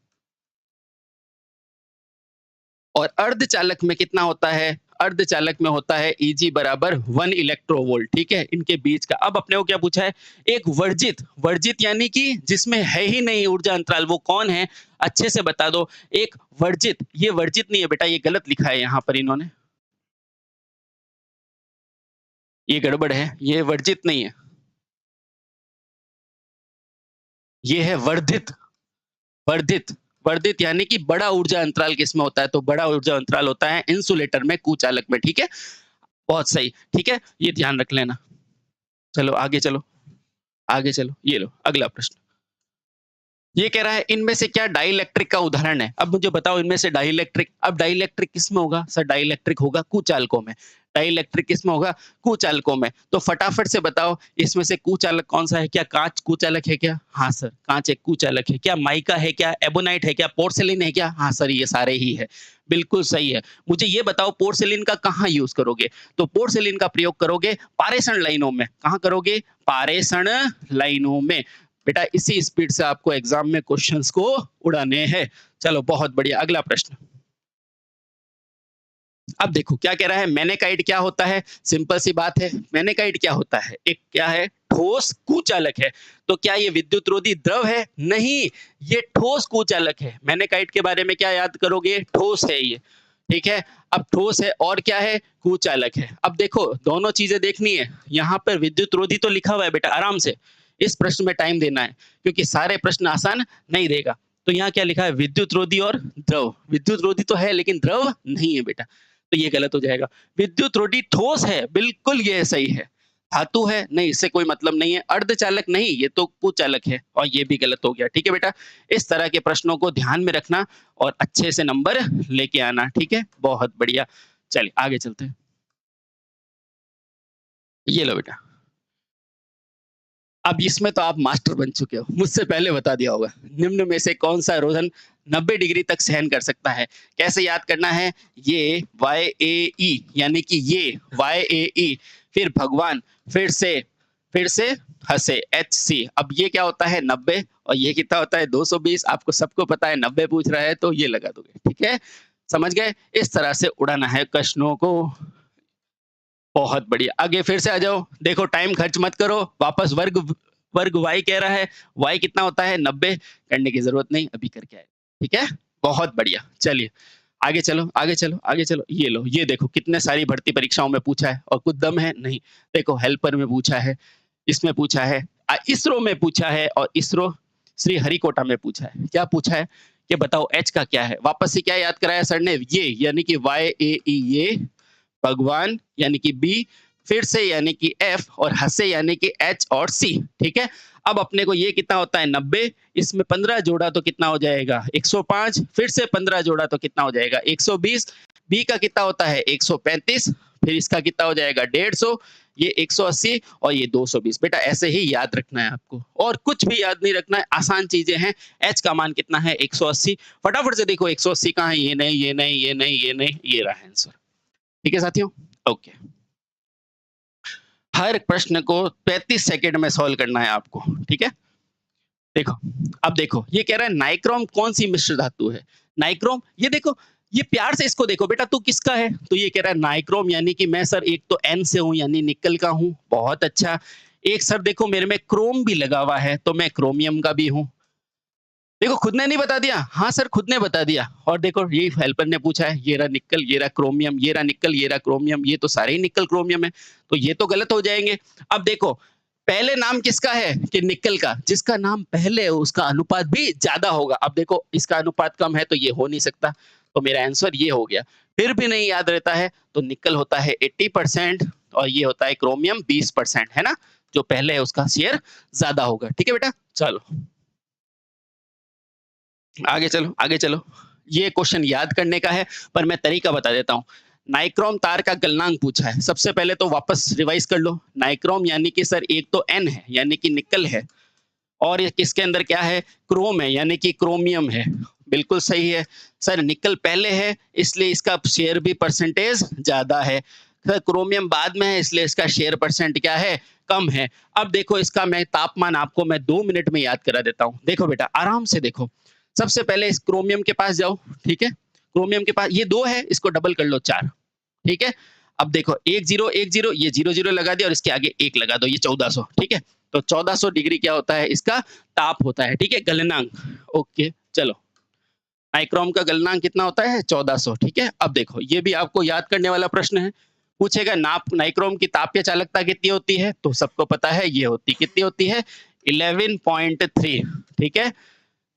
और अर्धचालक में कितना होता है? अर्धचालक में होता है Eg बराबर 1 इलेक्ट्रोवोल्ट, ठीक है? इनके बीच का। अब अपने को क्या पूछा है? एक वर्जित, वर्जित यानी कि जिसमें है ही नहीं ऊर्जा अंतराल, वो कौन है? अच्छे से बता दो। एक वर्जित, ये वर्जित नहीं है बेटा, ये गलत लिखा है यहाँ पर इन्होंने, ये गड़बड़ है, ये वर्जित नहीं है, ये है वर्धित। वर्धित, वर्धित यानी कि बड़ा ऊर्जा अंतराल किसमें होता है? तो बड़ा ऊर्जा अंतराल होता है इंसुलेटर में, कुचालक में, ठीक है? बहुत सही, ठीक है? ये ध्यान रख लेना। चलो आगे चलो, आगे चलो, ये लो अगला प्रश्न। ये कह रहा है इनमें से क्या डाइइलेक्ट्रिक का उदाहरण है? अब मुझे बताओ इनमें से डाइइलेक्ट्रिक, अब डाइइलेक्ट्रिक किसमें होगा? सर डाइइलेक्ट्रिक होगा कुचालकों में। डाइइलेक्ट्रिक किसमें होगा? कुचालकों में। तो फटाफट से बताओ इसमें से कुचालक कौन सा है? क्या कांच कुचालक है क्या? हाँ सर, कांच एक कुचालक है। क्या माइका है? क्या एबोनाइट है? क्या पोर्सिलिन है? क्या? हाँ सर, ये सारे ही है, बिल्कुल सही है। मुझे ये बताओ पोर्सिलिन का कहाँ यूज करोगे? तो पोर्सिलिन का प्रयोग करोगे पारेषण लाइनों में। कहाँ करोगे? पारेषण लाइनों में। बेटा इसी स्पीड से आपको एग्जाम में क्वेश्चंस को उड़ाने हैं। चलो बहुत बढ़िया, अगला प्रश्न। अब देखो क्या कह रहा है, मैग्नेटाइट क्या होता है, सिंपल सी बात है, मैग्नेटाइट क्या होता है, एक क्या है, ठोस कुचालक है। तो क्या ये विद्युत रोधी द्रव है? नहीं, ये ठोस कुचालक है। मैग्नेटाइट के बारे में क्या याद करोगे, ठोस है ये, ठीक है। अब ठोस है और क्या है, कुचालक है। अब देखो दोनों चीजें देखनी है, यहाँ पर विद्युत रोधी तो लिखा हुआ है बेटा, आराम से इस प्रश्न में टाइम देना है, क्योंकि सारे प्रश्न आसान नहीं देगा। तो यहाँ क्या लिखा है, विद्युत रोधी और द्रव, विद्युत रोधी तो है लेकिन द्रव नहीं है बेटा, तो ये गलत हो जाएगा। विद्युत रोधी ठोस है, बिल्कुल ये सही है। धातु है, नहीं, इससे कोई मतलब नहीं है। अर्धचालक नहीं, ये तो कुचालक है, और ये भी गलत हो गया। ठीक है बेटा, इस तरह के प्रश्नों को ध्यान में रखना और अच्छे से नंबर लेके आना। ठीक है, बहुत बढ़िया। चलिए आगे चलते हैं। ये लो बेटा, अब इसमें तो आप मास्टर बन चुके हो, मुझसे पहले बता दिया होगा। निम्न में से कौन सा रोधन 90 डिग्री तक सहन कर सकता है? कैसे याद करना है, ये YAE, यानी कि ये YAE, फिर भगवान, फिर से हंसे HC। अब ये क्या होता है, 90, और ये कितना होता है, 220। आपको सबको पता है, 90 पूछ रहा है तो ये लगा दोगे। ठीक है, समझ गए? इस तरह से उड़ाना है प्रश्नों को। बहुत बढ़िया, आगे फिर से आ जाओ। देखो टाइम खर्च मत करो, वापस वर्ग वर्ग y कह रहा है, y कितना होता है, 90। करने की जरूरत नहीं, अभी करके आए। ठीक है, बहुत बढ़िया। चलिए आगे चलो, आगे चलो, आगे चलो। ये लो, ये देखो कितने सारी भर्ती परीक्षाओं में पूछा है, और कुछ दम है नहीं। देखो हेल्पर में पूछा है, इसमें पूछा है, इसरो में पूछा है, और इसरो श्री हरिकोटा में पूछा है। क्या पूछा है कि बताओ एच का क्या है? वापस से क्या याद कराया सर ने, ये यानी कि YAE, ये भगवान यानी कि बी, फिर से यानी कि एफ, और हंसे यानी कि एच और सी। ठीक है, अब अपने को ये कितना होता है, 90, इसमें 15 जोड़ा तो कितना हो जाएगा, 105, फिर से 15 जोड़ा तो कितना हो जाएगा, 120। बी का कितना होता है, 135, फिर इसका कितना हो जाएगा, 150, ये 180, और ये 220। बेटा ऐसे ही याद रखना है आपको, और कुछ भी याद नहीं रखना है, आसान चीजें हैं। एच का मान कितना है, 180। फटाफट से देखो 180 कहाँ है, ये नहीं, ये नहीं, ये नहीं, ये नहीं, ये रहा आंसर। ठीक है साथियों, ओके। हर प्रश्न को 35 सेकंड में सॉल्व करना है आपको। ठीक है, देखो, अब देखो ये कह रहा है नाइक्रोम कौन सी मिश्र धातु है। नाइक्रोम, ये देखो, ये प्यार से इसको देखो बेटा, तू किसका है, तो ये कह रहा है नाइक्रोम, यानी कि मैं सर एक तो N से हूं, यानी निकल का हूं। बहुत अच्छा। एक सर देखो मेरे में क्रोम भी लगा हुआ है, तो मैं क्रोमियम का भी हूं। देखो खुद ने नहीं बता दिया, हाँ सर खुद ने बता दिया। और देखो ये हेल्पर ने पूछा है, ये रहा निकल, ये रहा क्रोमियम, ये रहा निकल, ये रहा क्रोमियम, ये तो सारे ही निकल क्रोमियम है, तो ये तो गलत हो जाएंगे। अब देखो पहले नाम किसका है, कि निकल का, जिसका नाम पहले है उसका अनुपात भी ज्यादा होगा। अब देखो इसका अनुपात कम है तो ये हो नहीं सकता, तो मेरा आंसर ये हो गया। फिर भी नहीं याद रहता है तो निकल होता है 80%, और ये होता है क्रोमियम 20%, है ना, जो पहले है उसका शेयर ज्यादा होगा। ठीक है बेटा, चलो आगे चलो, आगे चलो। ये क्वेश्चन याद करने का है, पर मैं तरीका बता देता हूँ। नाइक्रोम तार का गलनांक पूछा है, सबसे पहले तो वापस रिवाइज कर लो। नाइक्रोम यानी कि सर एक तो N है, यानी कि निकल है, और ये किसके अंदर क्या है, क्रोम है, यानी कि क्रोमियम है। बिल्कुल सही है सर, निकल पहले है इसलिए इसका शेयर भी परसेंटेज ज्यादा है। सर क्रोमियम बाद में है इसलिए इसका शेयर परसेंट क्या है, कम है। अब देखो इसका मैं तापमान आपको मैं 2 मिनट में याद करा देता हूँ। देखो बेटा आराम से देखो, सबसे पहले इस क्रोमियम के पास जाओ। ठीक है, क्रोमियम के पास ये 2 है, इसको डबल कर लो 4। ठीक है, अब देखो 1010, ये 00 लगा दिया और इसके आगे 1 लगा दो, ये 1400। ठीक है, तो 1400 डिग्री क्या होता है, इसका ताप होता है। ठीक है, गलनांक। ओके चलो, नाइक्रोम का गलनांक कितना होता है, 1400। ठीक है, अब देखो ये भी आपको याद करने वाला प्रश्न है। पूछेगा नाप नाइक्रोम की तापीय चालकता कितनी होती है, तो सबको पता है ये होती कितनी होती है, 11.3। ठीक है,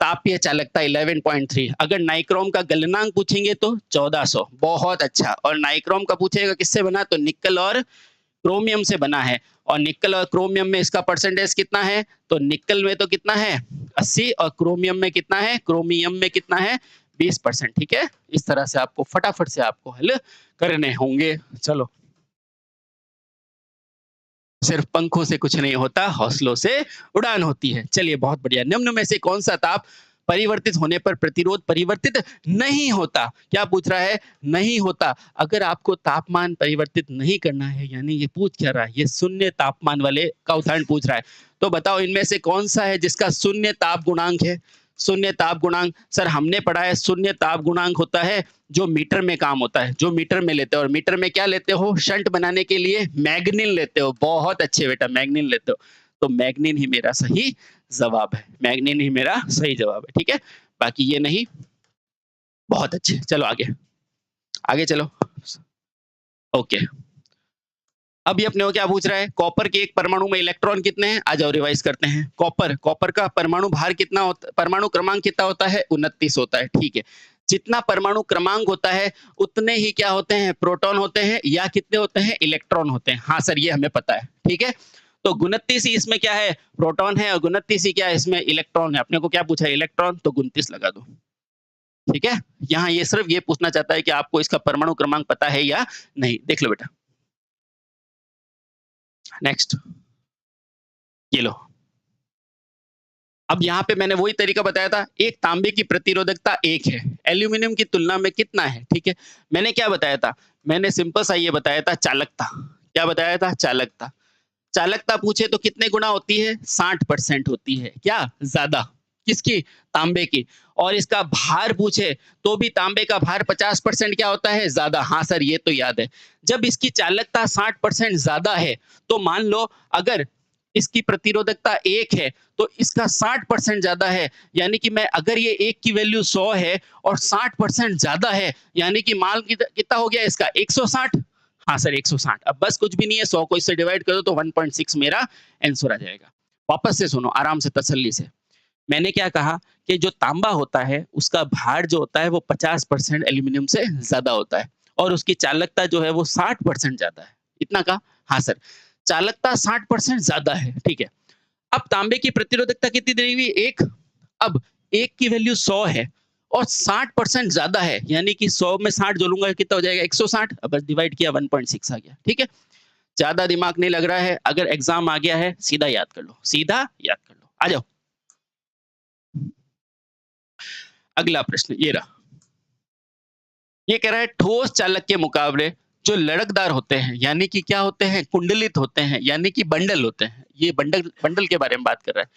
तापीय चालकता 11.3। अगर नाइक्रोम का गलनांक पूछेंगे तो 1400। बहुत अच्छा। और नाइक्रोम का पूछेगा किससे बना, तो निकल और क्रोमियम से बना है। और निकल और क्रोमियम में इसका परसेंटेज कितना है, तो निकल में तो कितना है 80, और क्रोमियम में कितना है, क्रोमियम में कितना है 20%। ठीक है, इस तरह से आपको फटाफट से आपको हल करने होंगे। चलो, सिर्फ पंखों से कुछ नहीं होता, हौसलों से उड़ान होती है। चलिए बहुत बढ़िया। निम्न में से कौन सा ताप परिवर्तित होने पर प्रतिरोध परिवर्तित नहीं होता? क्या पूछ रहा है, नहीं होता। अगर आपको तापमान परिवर्तित नहीं करना है, यानी ये पूछ क्या रहा है, ये शून्य तापमान वाले का उदाहरण पूछ रहा है, तो बताओ इनमें से कौन सा है जिसका शून्य ताप गुणांक है। शून्य ताप गुणांक, सर हमने पढ़ा है शून्य ताप गुणांक होता है जो मीटर में काम होता है, जो मीटर में लेते हो। और मीटर में क्या लेते हो? शंट बनाने के लिए मैग्नीन लेते हो। बहुत अच्छे बेटा, मैग्नीन लेते हो। तो मैग्नीन ही मेरा सही जवाब है, मैग्नीन ही मेरा सही जवाब है। ठीक है, बाकी ये नहीं। बहुत अच्छे, चलो आगे, आगे चलो। ओके, अब ये अपने को क्या पूछ रहा है? कॉपर के एक परमाणु में इलेक्ट्रॉन कितने हैं? आ जाओ रिवाइज करते हैं। कॉपर का परमाणु भार कितना होता, परमाणु क्रमांक कितना होता है? 29 होता है। ठीक है, जितना परमाणु क्रमांक होता है उतने ही क्या होते हैं? प्रोटॉन होते हैं, या कितने होते हैं? इलेक्ट्रॉन होते हैं। हाँ सर, ये हमें पता है। ठीक है, तो 29 ही इसमें क्या है? प्रोटॉन है, और 29 ही क्या है? इसमें इलेक्ट्रॉन है। अपने को क्या पूछा है? इलेक्ट्रॉन, तो 29 लगा दो। ठीक है, यहाँ ये सिर्फ ये पूछना चाहता है कि आपको इसका परमाणु क्रमांक पता है या नहीं। देख लो बेटा, नेक्स्ट, ये लो। अब यहाँ पे मैंने वही तरीका बताया था, एक तांबे की प्रतिरोधकता 1 है, एल्यूमिनियम की तुलना में कितना है? ठीक है, मैंने क्या बताया था? मैंने सिंपल सा ये बताया था, चालकता। क्या बताया था? चालकता। चालकता पूछे तो कितने गुना होती है? 60% होती है। क्या? ज्यादा। किसकी? तांबे की। और इसका भार पूछे तो भी तांबे का भार 50% क्या होता है? ज्यादा। हाँ सर, ये तो याद है। जब इसकी चालकता 60% ज्यादा है, तो मान लो अगर इसकी प्रतिरोधकता 1 है तो इसका 60% ज्यादा है, यानी कि मैं अगर ये 1 की वैल्यू 100 है और 60% ज्यादा है, यानी कि मान कितना हो गया इसका? 160। हाँ सर, 160। अब बस कुछ भी नहीं है, 100 को इससे डिवाइड कर दो तो 1.6 मेरा आंसर आ जाएगा। वापस से सुनो आराम से, तसल्ली से। मैंने क्या कहा कि जो तांबा होता है उसका भार जो होता है वो 50% एल्यूमिनियम से ज्यादा होता है, और उसकी चालकता जो है वो 60% ज्यादा है। इतना कहा? हाँ सर, चालकता 60% ज्यादा है। ठीक है, अब तांबे की प्रतिरोधकता कितनी दी हुई? 1। अब 1 की वैल्यू 100 है और 60% ज्यादा है, यानी कि 100 में 60 जोड़ूंगा कितना हो जाएगा? 160। अब बस डिवाइड किया, 1.6 आ गया। ठीक है, ज्यादा दिमाग नहीं लग रहा है। अगर एग्जाम आ गया है, सीधा याद कर लो, सीधा याद कर लो। आ जाओ, अगला प्रश्न ये रहा। ये कह रहा है ठोस चालक के मुकाबले जो लड़कदार होते हैं, यानी कि क्या होते हैं? कुंडलित होते हैं, यानी कि बंडल होते हैं। ये बंडल, बंडल के बारे में बात कर रहा है।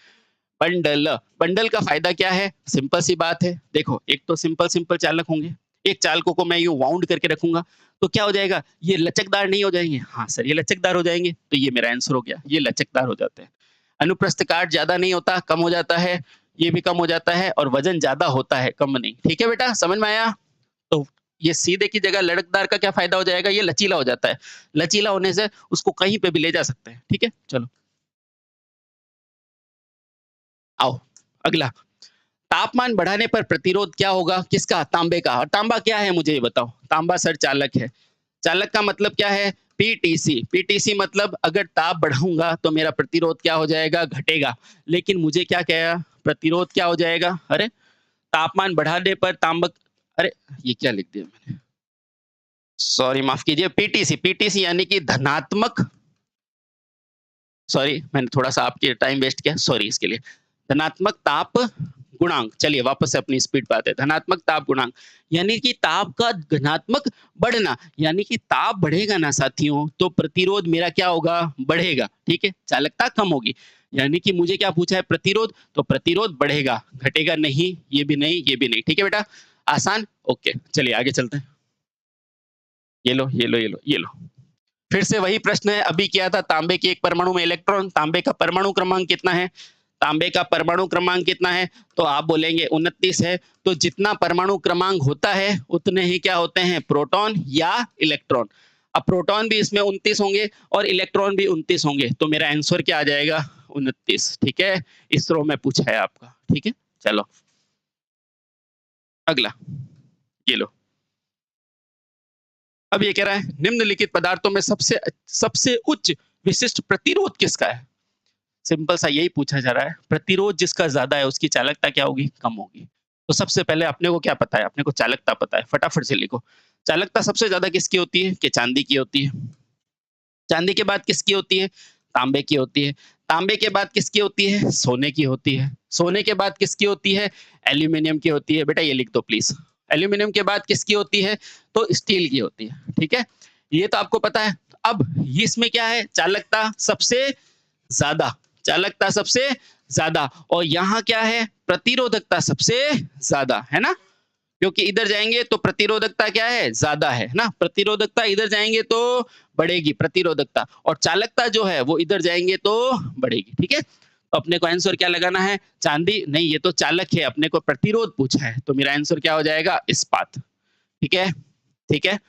बंडल, बंडल का फायदा क्या है? सिंपल सी बात है। देखो, एक तो सिंपल सिंपल चालक होंगे। एक चालकों को मैं यूं वाउंड करके रखूंगा तो क्या हो जाएगा? ये लचकदार नहीं हो जाएंगे? हाँ सर, ये लचकदार हो जाएंगे। तो ये मेरा आंसर हो गया, ये लचकदार हो जाते हैं। अनुप्रस्थ काट ज्यादा नहीं होता, कम हो जाता है। ये भी कम हो जाता है, और वजन ज्यादा होता है, कम नहीं। ठीक है बेटा, समझ में आया? तो ये सीधे की जगह लड़कदार का क्या फायदा हो जाएगा? ये लचीला हो जाता है। लचीला होने से उसको कहीं पे भी ले जा सकते हैं। ठीक है, चलो आओ अगला। तापमान बढ़ाने पर प्रतिरोध क्या होगा? किसका? तांबे का। और तांबा क्या है मुझे ये बताओ? तांबा सर चालक है। चालक का मतलब क्या है? पीटीसी। पीटीसी मतलब अगर ताप बढ़ाऊंगा तो मेरा प्रतिरोध क्या हो जाएगा? घटेगा। लेकिन मुझे क्या कहा? प्रतिरोध क्या हो जाएगा? अरे, तापमान बढ़ाने पर तांबक, अरे ये क्या लिख दिया मैंने? सॉरी, माफ कीजिए। पीटीसी, पीटीसी यानी कि धनात्मक, सॉरी मैंने थोड़ा सा आपके टाइम वेस्ट किया, सॉरी इसके लिए। धनात्मक ताप गुणांक। चलिए वापस से अपनी स्पीड पे आते हैं। धनात्मक ताप गुणांक यानी कि ताप का धनात्मक बढ़ना, यानी कि ताप बढ़ेगा ना साथियों, तो प्रतिरोध मेरा क्या होगा? बढ़ेगा। ठीक है, चालकता कम होगी। यानी कि मुझे क्या पूछा है? प्रतिरोध, तो प्रतिरोध बढ़ेगा, घटेगा नहीं। ये भी नहीं, ये भी नहीं। ठीक है बेटा, आसान। ओके, चलिए आगे चलते हैं। ये लो, ये लो, ये लो, ये लो। फिर से वही प्रश्न है, अभी किया था। तांबे के एक परमाणु में इलेक्ट्रॉन, तांबे का परमाणु क्रमांक कितना है? तांबे का परमाणु क्रमांक कितना है? तो आप बोलेंगे 29 है। तो जितना परमाणु क्रमांक होता है उतने ही क्या होते हैं? प्रोटॉन या इलेक्ट्रॉन। अब प्रोटॉन भी इसमें 29 होंगे और इलेक्ट्रॉन भी 29 होंगे, तो मेरा आंसर क्या आ जाएगा? 29। ठीक है, इसरो में पूछा है आपका। ठीक है, चलो अगला, ये लो। अब ये कह रहा है निम्नलिखित पदार्थों में सबसे सबसे उच्च विशिष्ट प्रतिरोध किसका है? सिंपल सा यही पूछा जा रहा है। प्रतिरोध जिसका ज्यादा है उसकी चालकता क्या होगी? कम होगी। तो सबसे पहले अपने को क्या पता है? अपने को चालकता पता है, फटाफट से लिखो। चालकता सबसे ज्यादा किसकी होती है? कि चांदी की होती है। चांदी के बाद किसकी होती है? तांबे की होती है। तांबे के बाद किसकी होती है? सोने की होती है। सोने के बाद किसकी होती है? एल्यूमिनियम की होती है। बेटा ये लिख दो प्लीज। एल्यूमिनियम के बाद किसकी होती है? तो स्टील की होती है। ठीक है, ये तो आपको पता है। अब इसमें क्या है? चालकता सबसे ज्यादा। चालकता सबसे ज्यादा, और यहाँ क्या है, प्रतिरोधकता सबसे ज्यादा, है ना, क्योंकि इधर जाएंगे तो प्रतिरोधकता क्या है, ज्यादा है ना, प्रतिरोधकता इधर जाएंगे तो बढ़ेगी प्रतिरोधकता, और चालकता जो है वो इधर जाएंगे तो बढ़ेगी। ठीक है, तो अपने को आंसर क्या लगाना है, चांदी नहीं, ये तो चालक है, अपने को प्रतिरोध पूछा है, तो मेरा आंसर क्या हो जाएगा, इस्पात। ठीक है, ठीक है,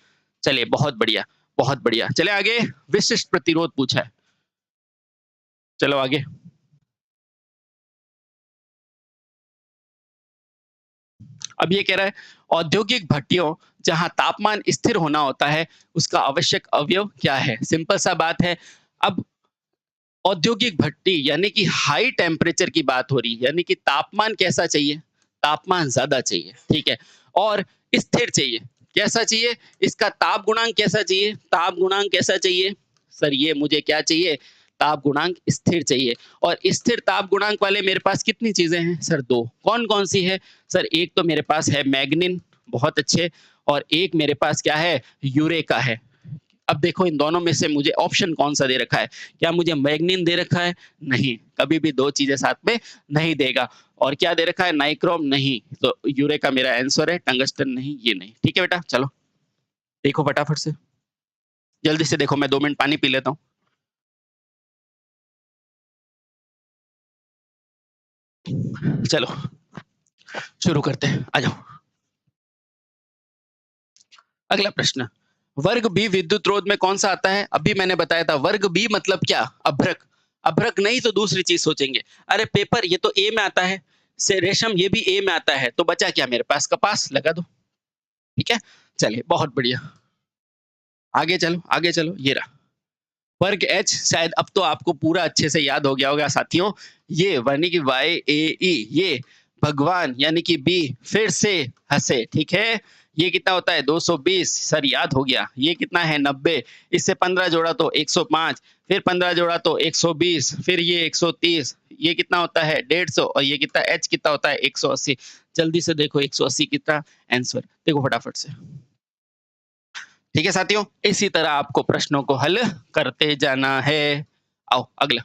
चलिए बहुत बढ़िया, बहुत बढ़िया। चले आगे, विशिष्ट प्रतिरोध पूछा है, चलो आगे। अब ये कह रहा है औद्योगिक भट्टियों जहां तापमान स्थिर होना होता है उसका आवश्यक अवयव क्या है। सिंपल सा बात है। अब औद्योगिक भट्टी यानी कि हाई टेम्परेचर की बात हो रही है, यानी कि तापमान कैसा चाहिए, तापमान ज्यादा चाहिए, ठीक है, और स्थिर चाहिए। कैसा चाहिए, इसका ताप गुणांक कैसा चाहिए, ताप गुणांक कैसा चाहिए सर, ये मुझे क्या चाहिए, ताप गुणांक स्थिर चाहिए। और स्थिर ताप गुणांक वाले मेरे पास कितनी चीजें हैं सर, दो। कौन कौन सी है सर, एक तो मेरे पास है मैग्नीन, बहुत अच्छे, और एक मेरे पास क्या है, यूरेका है। अब देखो इन दोनों में से मुझे ऑप्शन कौन सा दे रखा है, क्या मुझे मैग्नीन दे रखा है, नहीं, कभी भी दो चीजें साथ में नहीं देगा। और क्या दे रखा है, नाइक्रोम नहीं, तो यूरेका मेरा आंसर है, टंगस्टन नहीं, ये नहीं। ठीक है बेटा, चलो देखो फटाफट से, जल्दी से देखो, मैं 2 मिनट पानी पी लेता हूँ। चलो शुरू करते हैं, आ जाओ। अगला प्रश्न, वर्ग बी विद्युत रोध में कौन सा आता है। अभी मैंने बताया था वर्ग बी मतलब क्या, अभ्रक। अभ्रक नहीं तो दूसरी चीज सोचेंगे। अरे पेपर ये तो ए में आता है, से रेशम ये भी ए में आता है, तो बचा क्या मेरे पास, कपास, लगा दो। ठीक है, चलिए बहुत बढ़िया, आगे चलो, आगे चलो, ये रहा वर्ग एच। शायद अब तो आपको पूरा अच्छे से याद हो गया होगा साथियों। ये यानी कि वाई ए ई, ये भगवान यानी कि बी, फिर से हंसे, ठीक है। ये कितना होता है 220, सर याद हो गया। ये कितना है 90, इससे 15 जोड़ा तो 105, फिर 15 जोड़ा तो 120, फिर ये 130, ये कितना होता है 150, और ये कितना एच कितना होता है 180। जल्दी से देखो 180 कितना आंसर, देखो फटाफट से। ठीक है साथियों, इसी तरह आपको प्रश्नों को हल करते जाना है। आओ अगला,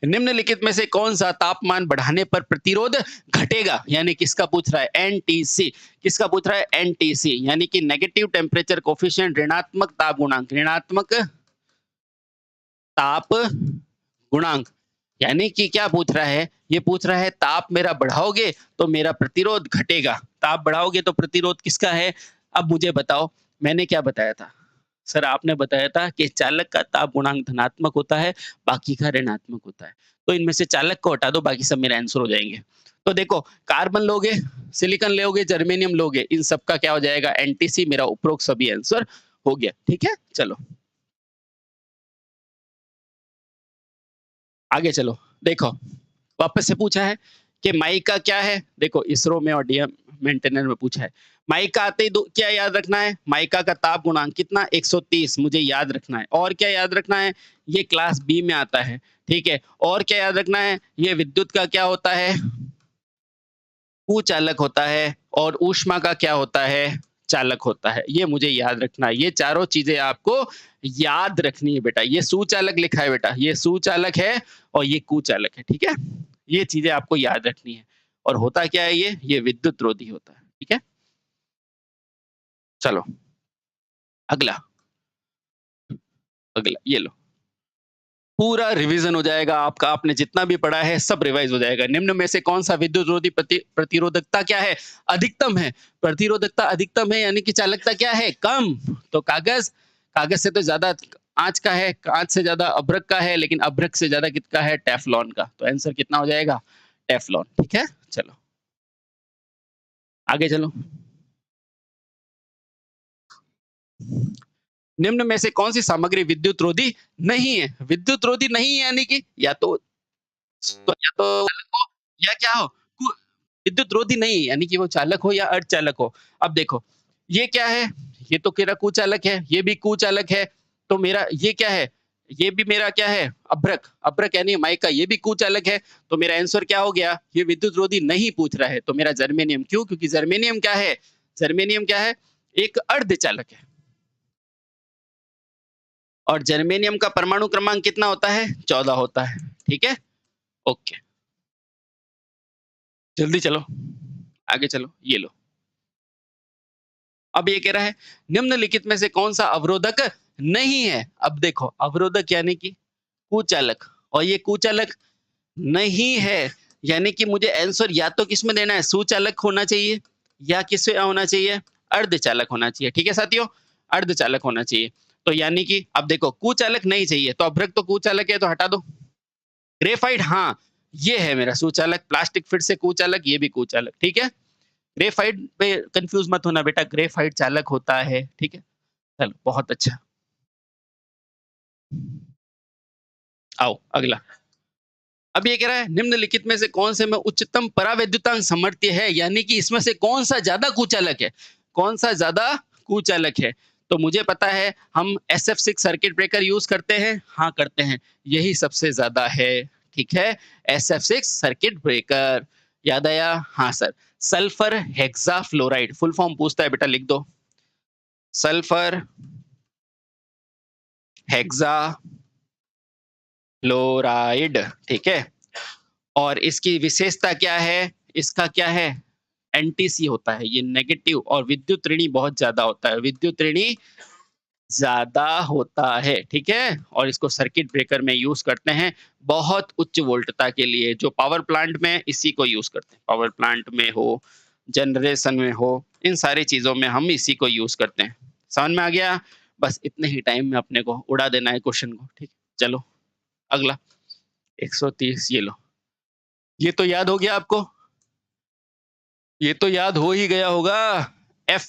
निम्नलिखित में से कौन सा तापमान बढ़ाने पर प्रतिरोध घटेगा, यानी किसका पूछ रहा है, एनटीसी। किसका पूछ रहा है, एनटीसी, यानी कि नेगेटिव टेम्परेचर कोफिशिएंट, ऋणात्मक ताप गुणांक, ऋणात्मक ताप गुणांक। यानी कि क्या पूछ रहा है, ये पूछ रहा है ताप मेरा बढ़ाओगे तो मेरा प्रतिरोध घटेगा, ताप बढ़ाओगे तो प्रतिरोध किसका है। अब मुझे बताओ, मैंने क्या बताया था सर, आपने बताया था कि चालक का ताप गुणांक धनात्मक होता है, बाकी का ऋणात्मक होता है, तो इनमें से चालक को हटा दो, बाकी सब मेरे आंसर हो जाएंगे। तो देखो कार्बन लोगे, सिलिकॉन लोगे, जर्मेनियम लोगे, इन सबका क्या हो जाएगा एनटीसी, मेरा उपरोक्त सभी आंसर हो गया। ठीक है, चलो आगे चलो। देखो वापस से पूछा है कि माइका क्या है, देखो इसरो में और डीएम मेंटेनर में पूछा है। माइका आते ही क्या याद रखना है, माइका का ताप गुणांक कितना 130, मुझे याद रखना है। और क्या याद रखना है, ये क्लास बी में आता है, ठीक है। और क्या याद रखना है, ये विद्युत का क्या होता है, कुचालक होता है, और ऊष्मा का क्या होता है, चालक होता है। ये मुझे याद रखना है, ये चारों चीजें आपको याद रखनी है बेटा। ये सुचालक लिखा है बेटा, ये सुचालक है और ये कुचालक है, ठीक है। ये चीजें आपको याद रखनी है। और होता क्या है, ये विद्युत रोधी होता है, ठीक है। चलो अगला, अगला ये लो, पूरा रिवीजन हो जाएगा आपका, आपने जितना भी पढ़ा है सब रिवाइज हो जाएगा। निम्न में से कौन सा विद्युत रोधी प्रतिरोधकता क्या है, अधिकतम है। प्रतिरोधकता अधिकतम है यानी कि चालकता क्या है, कम। तो कागज, कागज से तो ज्यादा कांच का है, कांच से ज्यादा अभ्रक का है, लेकिन अभ्रक से ज्यादा किसका है, टेफ्लॉन का। तो आंसर कितना हो जाएगा, टेफ्लॉन। ठीक है, चलो आगे चलो। निम्न में से कौन सी सामग्री विद्युत रोधी नहीं है। विद्युत रोधी नहीं है यानी कि या तो चालक हो या क्या हो, विद्युत रोधी नहीं यानी कि वो चालक हो या अर्धचालक हो। अब देखो ये क्या है, ये तो मेरा कुचालक है, ये भी कुचालक है, तो मेरा ये क्या है, ये भी मेरा क्या है, अभ्रक। अभ्रक यानी माइका, ये भी कुचालक है। तो मेरा आंसर क्या हो गया, ये विद्युत रोधी नहीं पूछ रहा है, तो मेरा जर्मेनियम। क्यों, क्योंकि जर्मेनियम क्या है, जर्मेनियम क्या है, एक अर्धचालक है। और जर्मेनियम का परमाणु क्रमांक कितना होता है? 14 होता है। ठीक है? ओके, जल्दी चलो, आगे चलो, ये लो। अब ये कह रहा है निम्नलिखित में से कौन सा अवरोधक नहीं है? अब देखो अवरोधक यानी कि कुचालक, और ये कुचालक नहीं है, यानी कि मुझे आंसर या तो किसमें देना है, सुचालक होना चाहिए या किसमें होना चाहिए, अर्धचालक होना चाहिए। ठीक है साथियों, अर्धचालक होना चाहिए। तो यानी कि अब देखो कुचालक नहीं चाहिए, तो अभ्रक तो कुचालक है, तो हटा दो। ग्रेफाइट, हाँ ये है मेरा सुचालक, प्लास्टिक फिर से कुचालक, ये भी कुचालक। ठीक है, ग्रेफाइट पे कंफ्यूज मत होना बेटा, ग्रेफाइट चालक होता है। ठीक है, चलो बहुत अच्छा। आओ अगला। अब ये कह रहा है निम्नलिखित में से कौन से में उच्चतम परावैद्युतांक सामर्थ्य है, यानी कि इसमें से कौन सा ज्यादा कुचालक है, कौन सा ज्यादा कुचालक है। तो मुझे पता है हम SF6 सर्किट ब्रेकर यूज करते हैं, हाँ करते हैं, यही सबसे ज्यादा है। ठीक है, SF6 सर्किट ब्रेकर, याद आया? हाँ sir. Sulphur hexa fluoride full form पूछता है बेटा, लिख दो। Sulphur hexa fluoride. ठीक है, और इसकी विशेषता क्या है, इसका क्या है, एंटी-सी होता है, ये नेगेटिव, और विद्युत ऋणी बहुत ज्यादा होता है, विद्युत ऋणी ज्यादा होता है। ठीक है, और इसको सर्किट ब्रेकर में यूज करते हैं बहुत उच्च वोल्टता के लिए, जो पावर प्लांट में इसी को यूज करते हैं, पावर प्लांट में हो, जनरेशन में हो, इन सारी चीजों में हम इसी को यूज करते हैं। समझ में आ गया? बस इतने ही टाइम में अपने को उड़ा देना है क्वेश्चन को। ठीक, चलो अगला 130, ये लो। ये तो याद हो गया आपको, ये तो याद हो ही गया होगा। एफ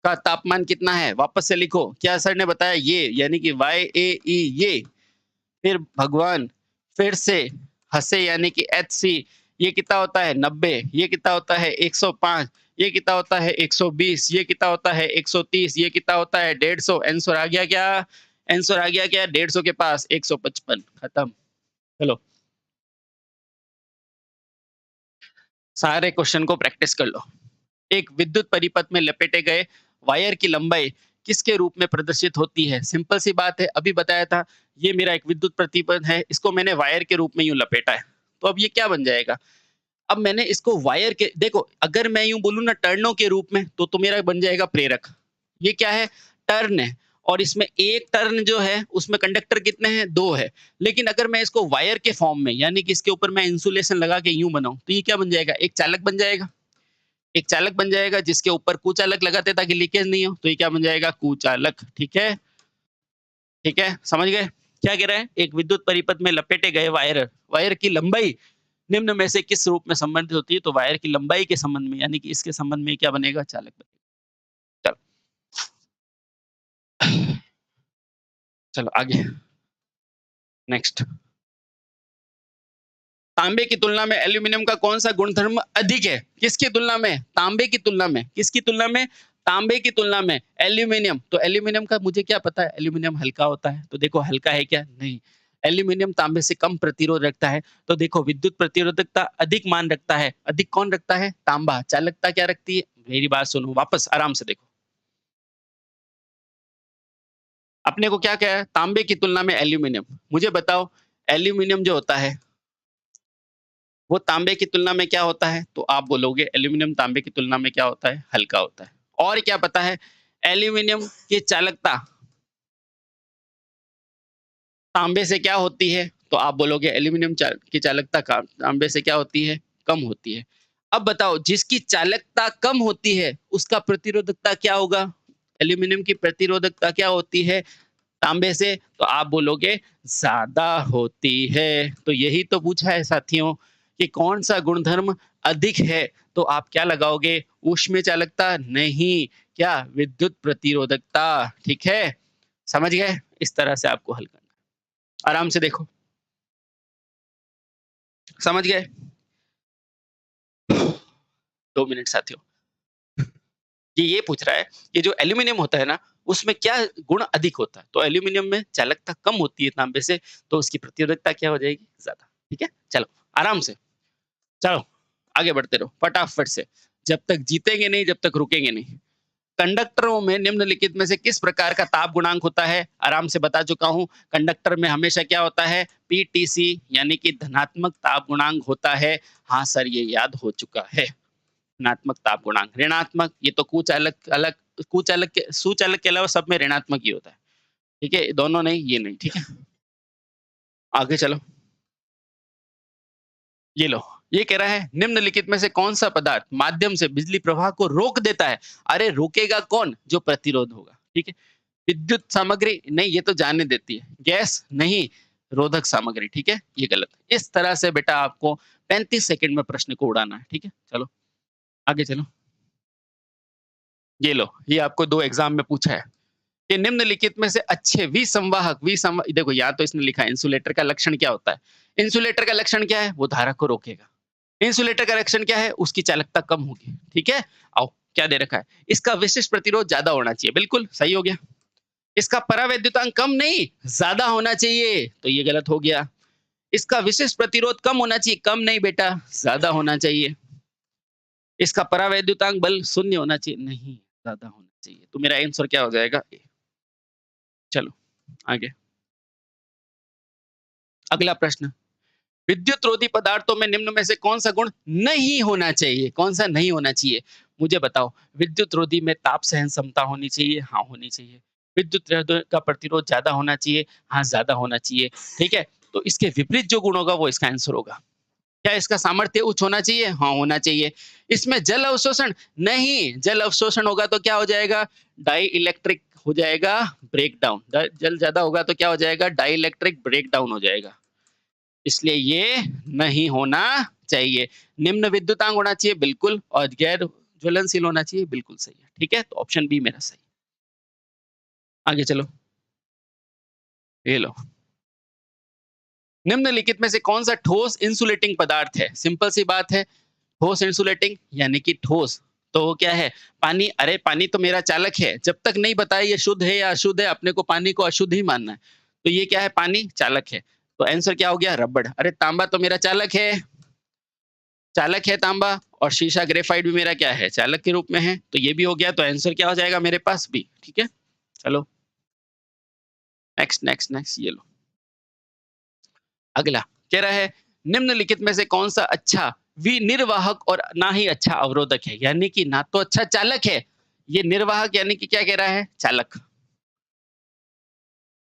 का तापमान कितना है, वापस से लिखो, क्या सर ने बताया, ये यानी कि YAE, ये फिर भगवान, फिर से हंसे यानी कि HC, ये कितना होता है 90, ये कितना होता है 105, ये कितना होता है 120, ये कितना होता है 130, ये कितना होता है 150। आंसर आ गया क्या, आंसर आ गया क्या, 150 के पास 155, खत्म। चलो सारे क्वेश्चन को प्रैक्टिस कर लो। एक विद्युत परिपथ में लपेटे गए वायर की लंबाई किसके रूप में प्रदर्शित होती है? सिंपल सी बात है, अभी बताया था, ये मेरा एक विद्युत परिपथ है, इसको मैंने वायर के रूप में यूं लपेटा है, तो अब ये क्या बन जाएगा, अब मैंने इसको वायर के, देखो अगर मैं यूं बोलूं ना टर्नों के रूप में, तो मेरा बन जाएगा प्रेरक। ये क्या है, टर्न है, और इसमें एक टर्न जो है उसमें कंडक्टर कितने हैं, 2 है। लेकिन अगर मैं इसको वायर के फॉर्म में, यानी कि इसके ऊपर मैं इंसुलेशन लगा के यूं बनाऊं, तो ये क्या बन जाएगा, एक चालक बन जाएगा। एक चालक बन जाएगा, जिसके ऊपर कुचालक लगाते ताकि लीकेज नहीं हो, तो ये क्या बन जाएगा, कुचालक। ठीक है, ठीक है, समझ गए? क्या कह रहे हैं, एक विद्युत परिपथ में लपेटे गए वायर, वायर की लंबाई निम्न में से किस रूप में संबंधित होती है, तो वायर की लंबाई के संबंध में, यानी कि इसके संबंध में क्या बनेगा, चालक बनेगा। चलो चलो आगे, नेक्स्ट। तांबे की तुलना में एल्यूमिनियम का कौन सा गुणधर्म अधिक है, किसकी तुलना में, तांबे की तुलना में, किसकी तुलना में, तांबे की तुलना में एल्यूमिनियम। तो एल्यूमिनियम का मुझे क्या पता है, एल्यूमिनियम हल्का होता है, तो देखो हल्का है क्या, नहीं। एल्यूमिनियम तांबे से कम प्रतिरोध रखता है, तो देखो विद्युत प्रतिरोधकता अधिक मान रखता है, अधिक कौन रखता है, तांबा। चालकता क्या रखती है, मेरी बात सुनो वापस आराम से देखो, अपने को क्या क्या है, तांबे की तुलना में एल्यूमिनियम। मुझे बताओ एल्यूमिनियम जो होता है वो तांबे की तुलना में क्या होता है, तो आप बोलोगे एल्यूमिनियम तांबे की तुलना में क्या होता है, हल्का होता है। और क्या पता है, एल्यूमिनियम की चालकता तांबे से क्या होती है, तो आप बोलोगे एल्यूमिनियम की चालकता तांबे से क्या होती है, कम होती है। अब बताओ जिसकी चालकता कम होती है उसका प्रतिरोधकता क्या होगा, एल्यूमिनियम की प्रतिरोधकता क्या होती है तांबे से, तो आप बोलोगे ज्यादा होती है। तो यही तो पूछा है साथियों कि कौन सा गुणधर्म अधिक है, तो आप क्या लगाओगे, ऊष्मीय चालकता नहीं, क्या विद्युत प्रतिरोधकता। ठीक है, समझ गए? इस तरह से आपको हल करना है। आराम से देखो, समझ गए? 2 मिनट साथियों, ये पूछ रहा है कि जो एल्यूमिनियम होता है ना उसमें क्या गुण अधिक होता है, तो एल्यूमिनियम में चालकता कम होती है तांबे से, तो उसकी प्रतिरोधकता क्या हो जाएगी, ज्यादा। ठीक है, चलो आराम से, चलो आगे बढ़ते रहो फटाफट से, जब तक जीतेंगे नहीं जब तक रुकेंगे नहीं। कंडक्टरों में निम्नलिखित में से किस प्रकार का ताप गुणांक होता है? आराम से बता चुका हूँ। कंडक्टर में हमेशा क्या होता है? पीटीसी यानी कि धनात्मक ताप गुणांक होता है। हाँ सर, ये याद हो चुका है। धनात्मक ताप गुणांक, ऋणात्मक ये तो कुचालक अलग, कुचालक के सुचालक के अलावा सब में ऋणात्मक ही होता है। ठीक है? दोनों नहीं, ये नहीं, ठीक है? आगे चलो। ये लो, ये कह रहा है निम्नलिखित में से कौन-सा पदार्थ माध्यम से बिजली प्रवाह को रोक देता है? अरे रोकेगा कौन? जो प्रतिरोध होगा, ठीक है? विद्युत सामग्री नहीं, ये तो जाने देती है। गैस नहीं, रोधक सामग्री, ठीक है? ये गलत। इस तरह से बेटा आपको 35 सेकंड में प्रश्न को उड़ाना है, ठीक है? चलो, आगे चलो। ये लो, ये आपको 2 एग्ज़ाम में पूछा है कि निम्नलिखित में से अच्छे विसंवाहक देखो यहाँ तो इसने लिखा है इंसुलेटर का लक्षण क्या होता है? इंसुलेटर का लक्षण क्या है? वो धारा को रोकेगा। इंसुलेटर का लक्षण क्या है? उसकी चालकता कम होगी, ठीक है? आओ, क्या दे रखा है? इसका विशिष्ट प्रतिरोध ज़्यादा होना चाहिए, बिल्कुल सही हो गया। इसका परावैद्युतांक कम नहीं, ज़्यादा होना चाहिए, तो ये गलत हो गया। इसका विशिष्ट प्रतिरोध कम होना चाहिए, कम नहीं बेटा, ज़्यादा होना चाहिए। इसका परावैद्युतांक बल 0 होना चाहिए, नहीं, ज़्यादा होना चाहिए। तो मेरा आंसर क्या हो जाएगा? ए। चलो, आगे। अगला प्रश्न, विद्युत रोधी पदार्थों में निम्न में से कौन सा गुण नहीं होना चाहिए? कौन सा नहीं होना चाहिए? मुझे बताओ। विद्युत रोधी में ताप सहन क्षमता होनी चाहिए? हाँ, होनी चाहिए। विद्युत रोधी का प्रतिरोध ज़्यादा होना चाहिए? हाँ, ज़्यादा होना चाहिए। ठीक है? तो इसके विपरीत जो गुण होगा वो इसका आंसर होगा। क्या इसका सामर्थ्य उच्च होना चाहिए? हाँ, होना चाहिए। इसमें जल अवशोषण? नहीं, जल अवशोषण होगा तो क्या हो जाएगा? डाई इलेक्ट्रिक हो जाएगा ब्रेकडाउन। द जल ज़्यादा होगा तो क्या हो जाएगा? डाई इलेक्ट्रिक ब्रेकडाउन हो जाएगा। इसलिए ये नहीं होना चाहिए। निम्न विद्युतांक होना चाहिए बिल्कुल, और गैर ज्वलनशील होना चाहिए, बिल्कुल सही है। ठीक है? तो ऑप्शन बी मेरा सही। आगे चलो। ये लो। निम्नलिखित में से कौन-सा ठोस इंसुलेटिंग पदार्थ है? सिंपल सी बात है। ठोस इंसुलेटिंग यानी कि ठोस, तो वो क्या है? पानी। अरे पानी तो मेरा चालक है। जब तक नहीं बताया ये शुद्ध है या अशुद्ध है, अपने को पानी को अशुद्ध ही मानना है। तो ये क्या है? पानी चालक है। तो आंसर क्या हो गया? रबड़। अरे तांबा तो मेरा चालक है। चालक है तांबा, और शीशा ग्रेफाइट भी मेरा क्या है? चालक के रूप में है। तो ये भी हो गया, तो आंसर क्या हो जाएगा मेरे पास? बी। ठीक है? चलो, नेक्स्ट, नेक्स्ट, नेक्स्ट। ये लो। अगला कह रहा है निम्नलिखित में से कौन सा अच्छा विनिर्वाहक और ना ही अच्छा अवरोधक है? यानी कि ना तो अच्छा चालक है, ये निर्वाहक यानी कि क्या कह रहा है? चालक।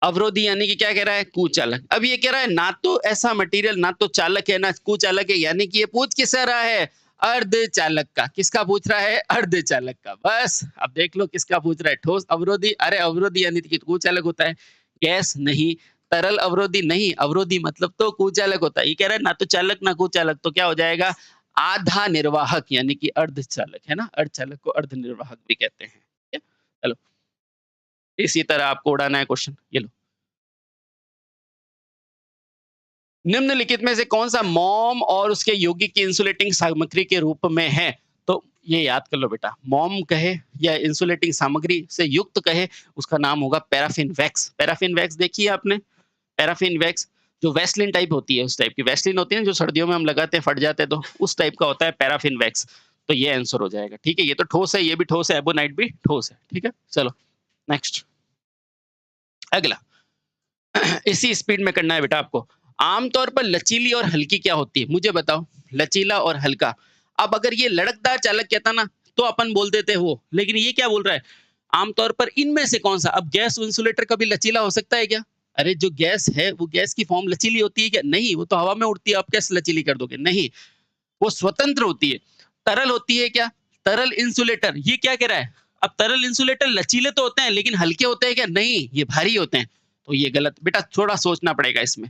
अवरोधी यानी कि क्या कह रहा है? कुचालक। अब ये कह रहा है ना तो ऐसा मटेरियल, ना तो चालक है ना कुचालक है, यानी कि ये पूछ किससे रहा है? अर्धचालक का। किसका पूछ रहा है? अर्धचालक का। बस अब देख लो किसका पूछ रहा है। ठोस अवरोधी, अरे अवरोधी यानी कि कुचालक होता है। गैस नहीं। तरल अवरोधी नहीं, अवरोधी मतलब तो कुचालक होता है। ये कह रहा है ना तो चालक ना कुचालक, तो क्या हो जाएगा? आधा निर्वाहक यानी कि अर्धचालक, है ना? अर्धचालक को अर्धनिर्वाहक भी कहते हैं। ठीक है? चलो, इसी तरह आपको उड़ाना है क्वेश्चन। ये लो। निम्नलिखित में से कौन सा मोम और उसके यौगिक की इंसुलेटिंग सामग्री के रूप में है? तो ये याद कर लो बेटा। मोम कहे या इंसुलेटिंग सामग्री से युक्त कहे, उसका नाम होगा पैराफिन वैक्स। पैराफिन वैक्स देखी है आपने? पैराफिन वैक्स जो वैसलीन टाइप होती है, उस टाइप की वैसलीन होती है ना, जो सर्दियों में हम लगाते हैं फट जाते हैं, तो उस टाइप का होता है पैराफिन वैक्स। तो ये आंसर हो जाएगा। ठीक है? ये तो ठोस है, ये भी ठोस है, एबोनाइट भी ठोस है। ठीक है? चलो, नेक्स्ट। अगला। इसी स्पीड में करना है बेटा आपको। आमतौर पर लचीली और हल्की क्या होती है? मुझे बताओ। लचीला और हल्का। अब अगर ये लड़कदार चालक कहता ना, तो अपन बोल देते वो, लेकिन ये क्या बोल रहा है? आमतौर पर इनमें से कौन सा? अब गैस इंसुलेटर कभी लचीला हो सकता है क्या? अरे जो गैस है, वो गैस की फॉर्म लचीली होती है क्या? नहीं, वो तो हवा में उड़ती है, आप कैसे लचीली कर दोगे? नहीं, वो स्वतंत्र होती है। तरल होती है क्या? तरल इंसुलेटर। ये क्या कह रहा है? अब तरल इंसुलेटर लचीले तो होते हैं, लेकिन हल्के होते हैं क्या? नहीं, ये भारी होते हैं। तो ये गलत बेटा, थोड़ा सोचना पड़ेगा इसमें।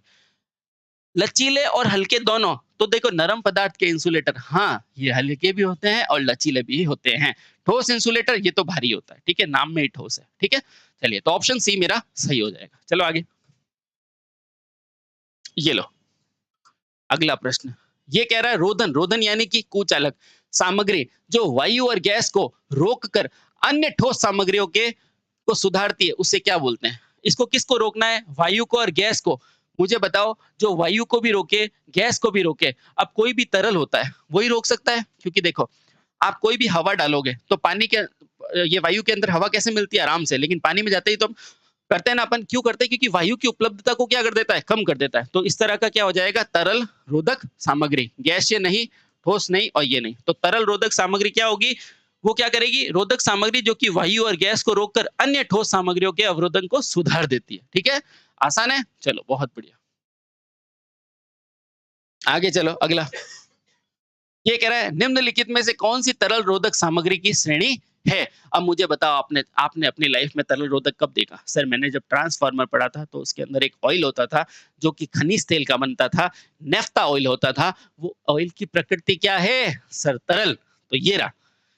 लचीले और हल्के दोनों। तो देखो, नरम पदार्थ के इंसुलेटर, हाँ, ये हल्के भी होते हैं और लचीले भी होते हैं। ठोस इंसुलेटर ये तो भारी होता है। ठीक है? नाम में ही ठोस है। ठीक है? चलिए, तो ऑप्शन सी मेरा सही हो जाएगा। चलो आगे। ये लो, अगला प्रश्न। ये कह रहा है रोधन। रोधन यानी कि कुचालक सामग्री जो वायु और गैस को रोककर अन्य ठोस सामग्रियों के को सुधारती है, उसे क्या बोलते हैं? इसको किसको रोकना है? वायु को और गैस को। मुझे बताओ, जो वायु को भी रोके, गैस को भी रोके। अब कोई भी तरल होता है, वही रोक सकता है, क्योंकि देखो, आप कोई भी हवा डालोगे तो पानी के ये वायु के अंदर हवा कैसे मिलती है आराम से, लेकिन पानी में जाते ही तो हम करते हैं ना, अपन क्यों करते हैं? क्योंकि वायु की उपलब्धता को क्या कर देता है? कम कर देता है। तो इस तरह का क्या हो जाएगा? तरल रोधक सामग्री, गैसीय नहीं, ठोस नहीं और ये नहीं। तो तरल रोधक सामग्री क्या होगी? वो क्या करेगी? रोधक सामग्री जो कि वायु और गैस को रोककर अन्य ठोस सामग्रियों के अवरोधन को सुधार देती है। ठीक है? आसान है? चलो बहुत बढ़िया। आगे चलो अगला। ये कह रहा है निम्नलिखित में से कौन सी तरल रोधक सामग्री की श्रेणी है? अब मुझे बताओ, आपने आपने अपनी लाइफ में तरल रोधक कब देखा? सर मैंने जब ट्रांसफार्मर पढ़ा था तो उसके अंदर एक ऑयल होता था जो कि खनिज तेल का बनता था, नेफ्था ऑयल होता था। वो ऑयल की प्रकृति क्या है? सर तरल। तो ये रहा।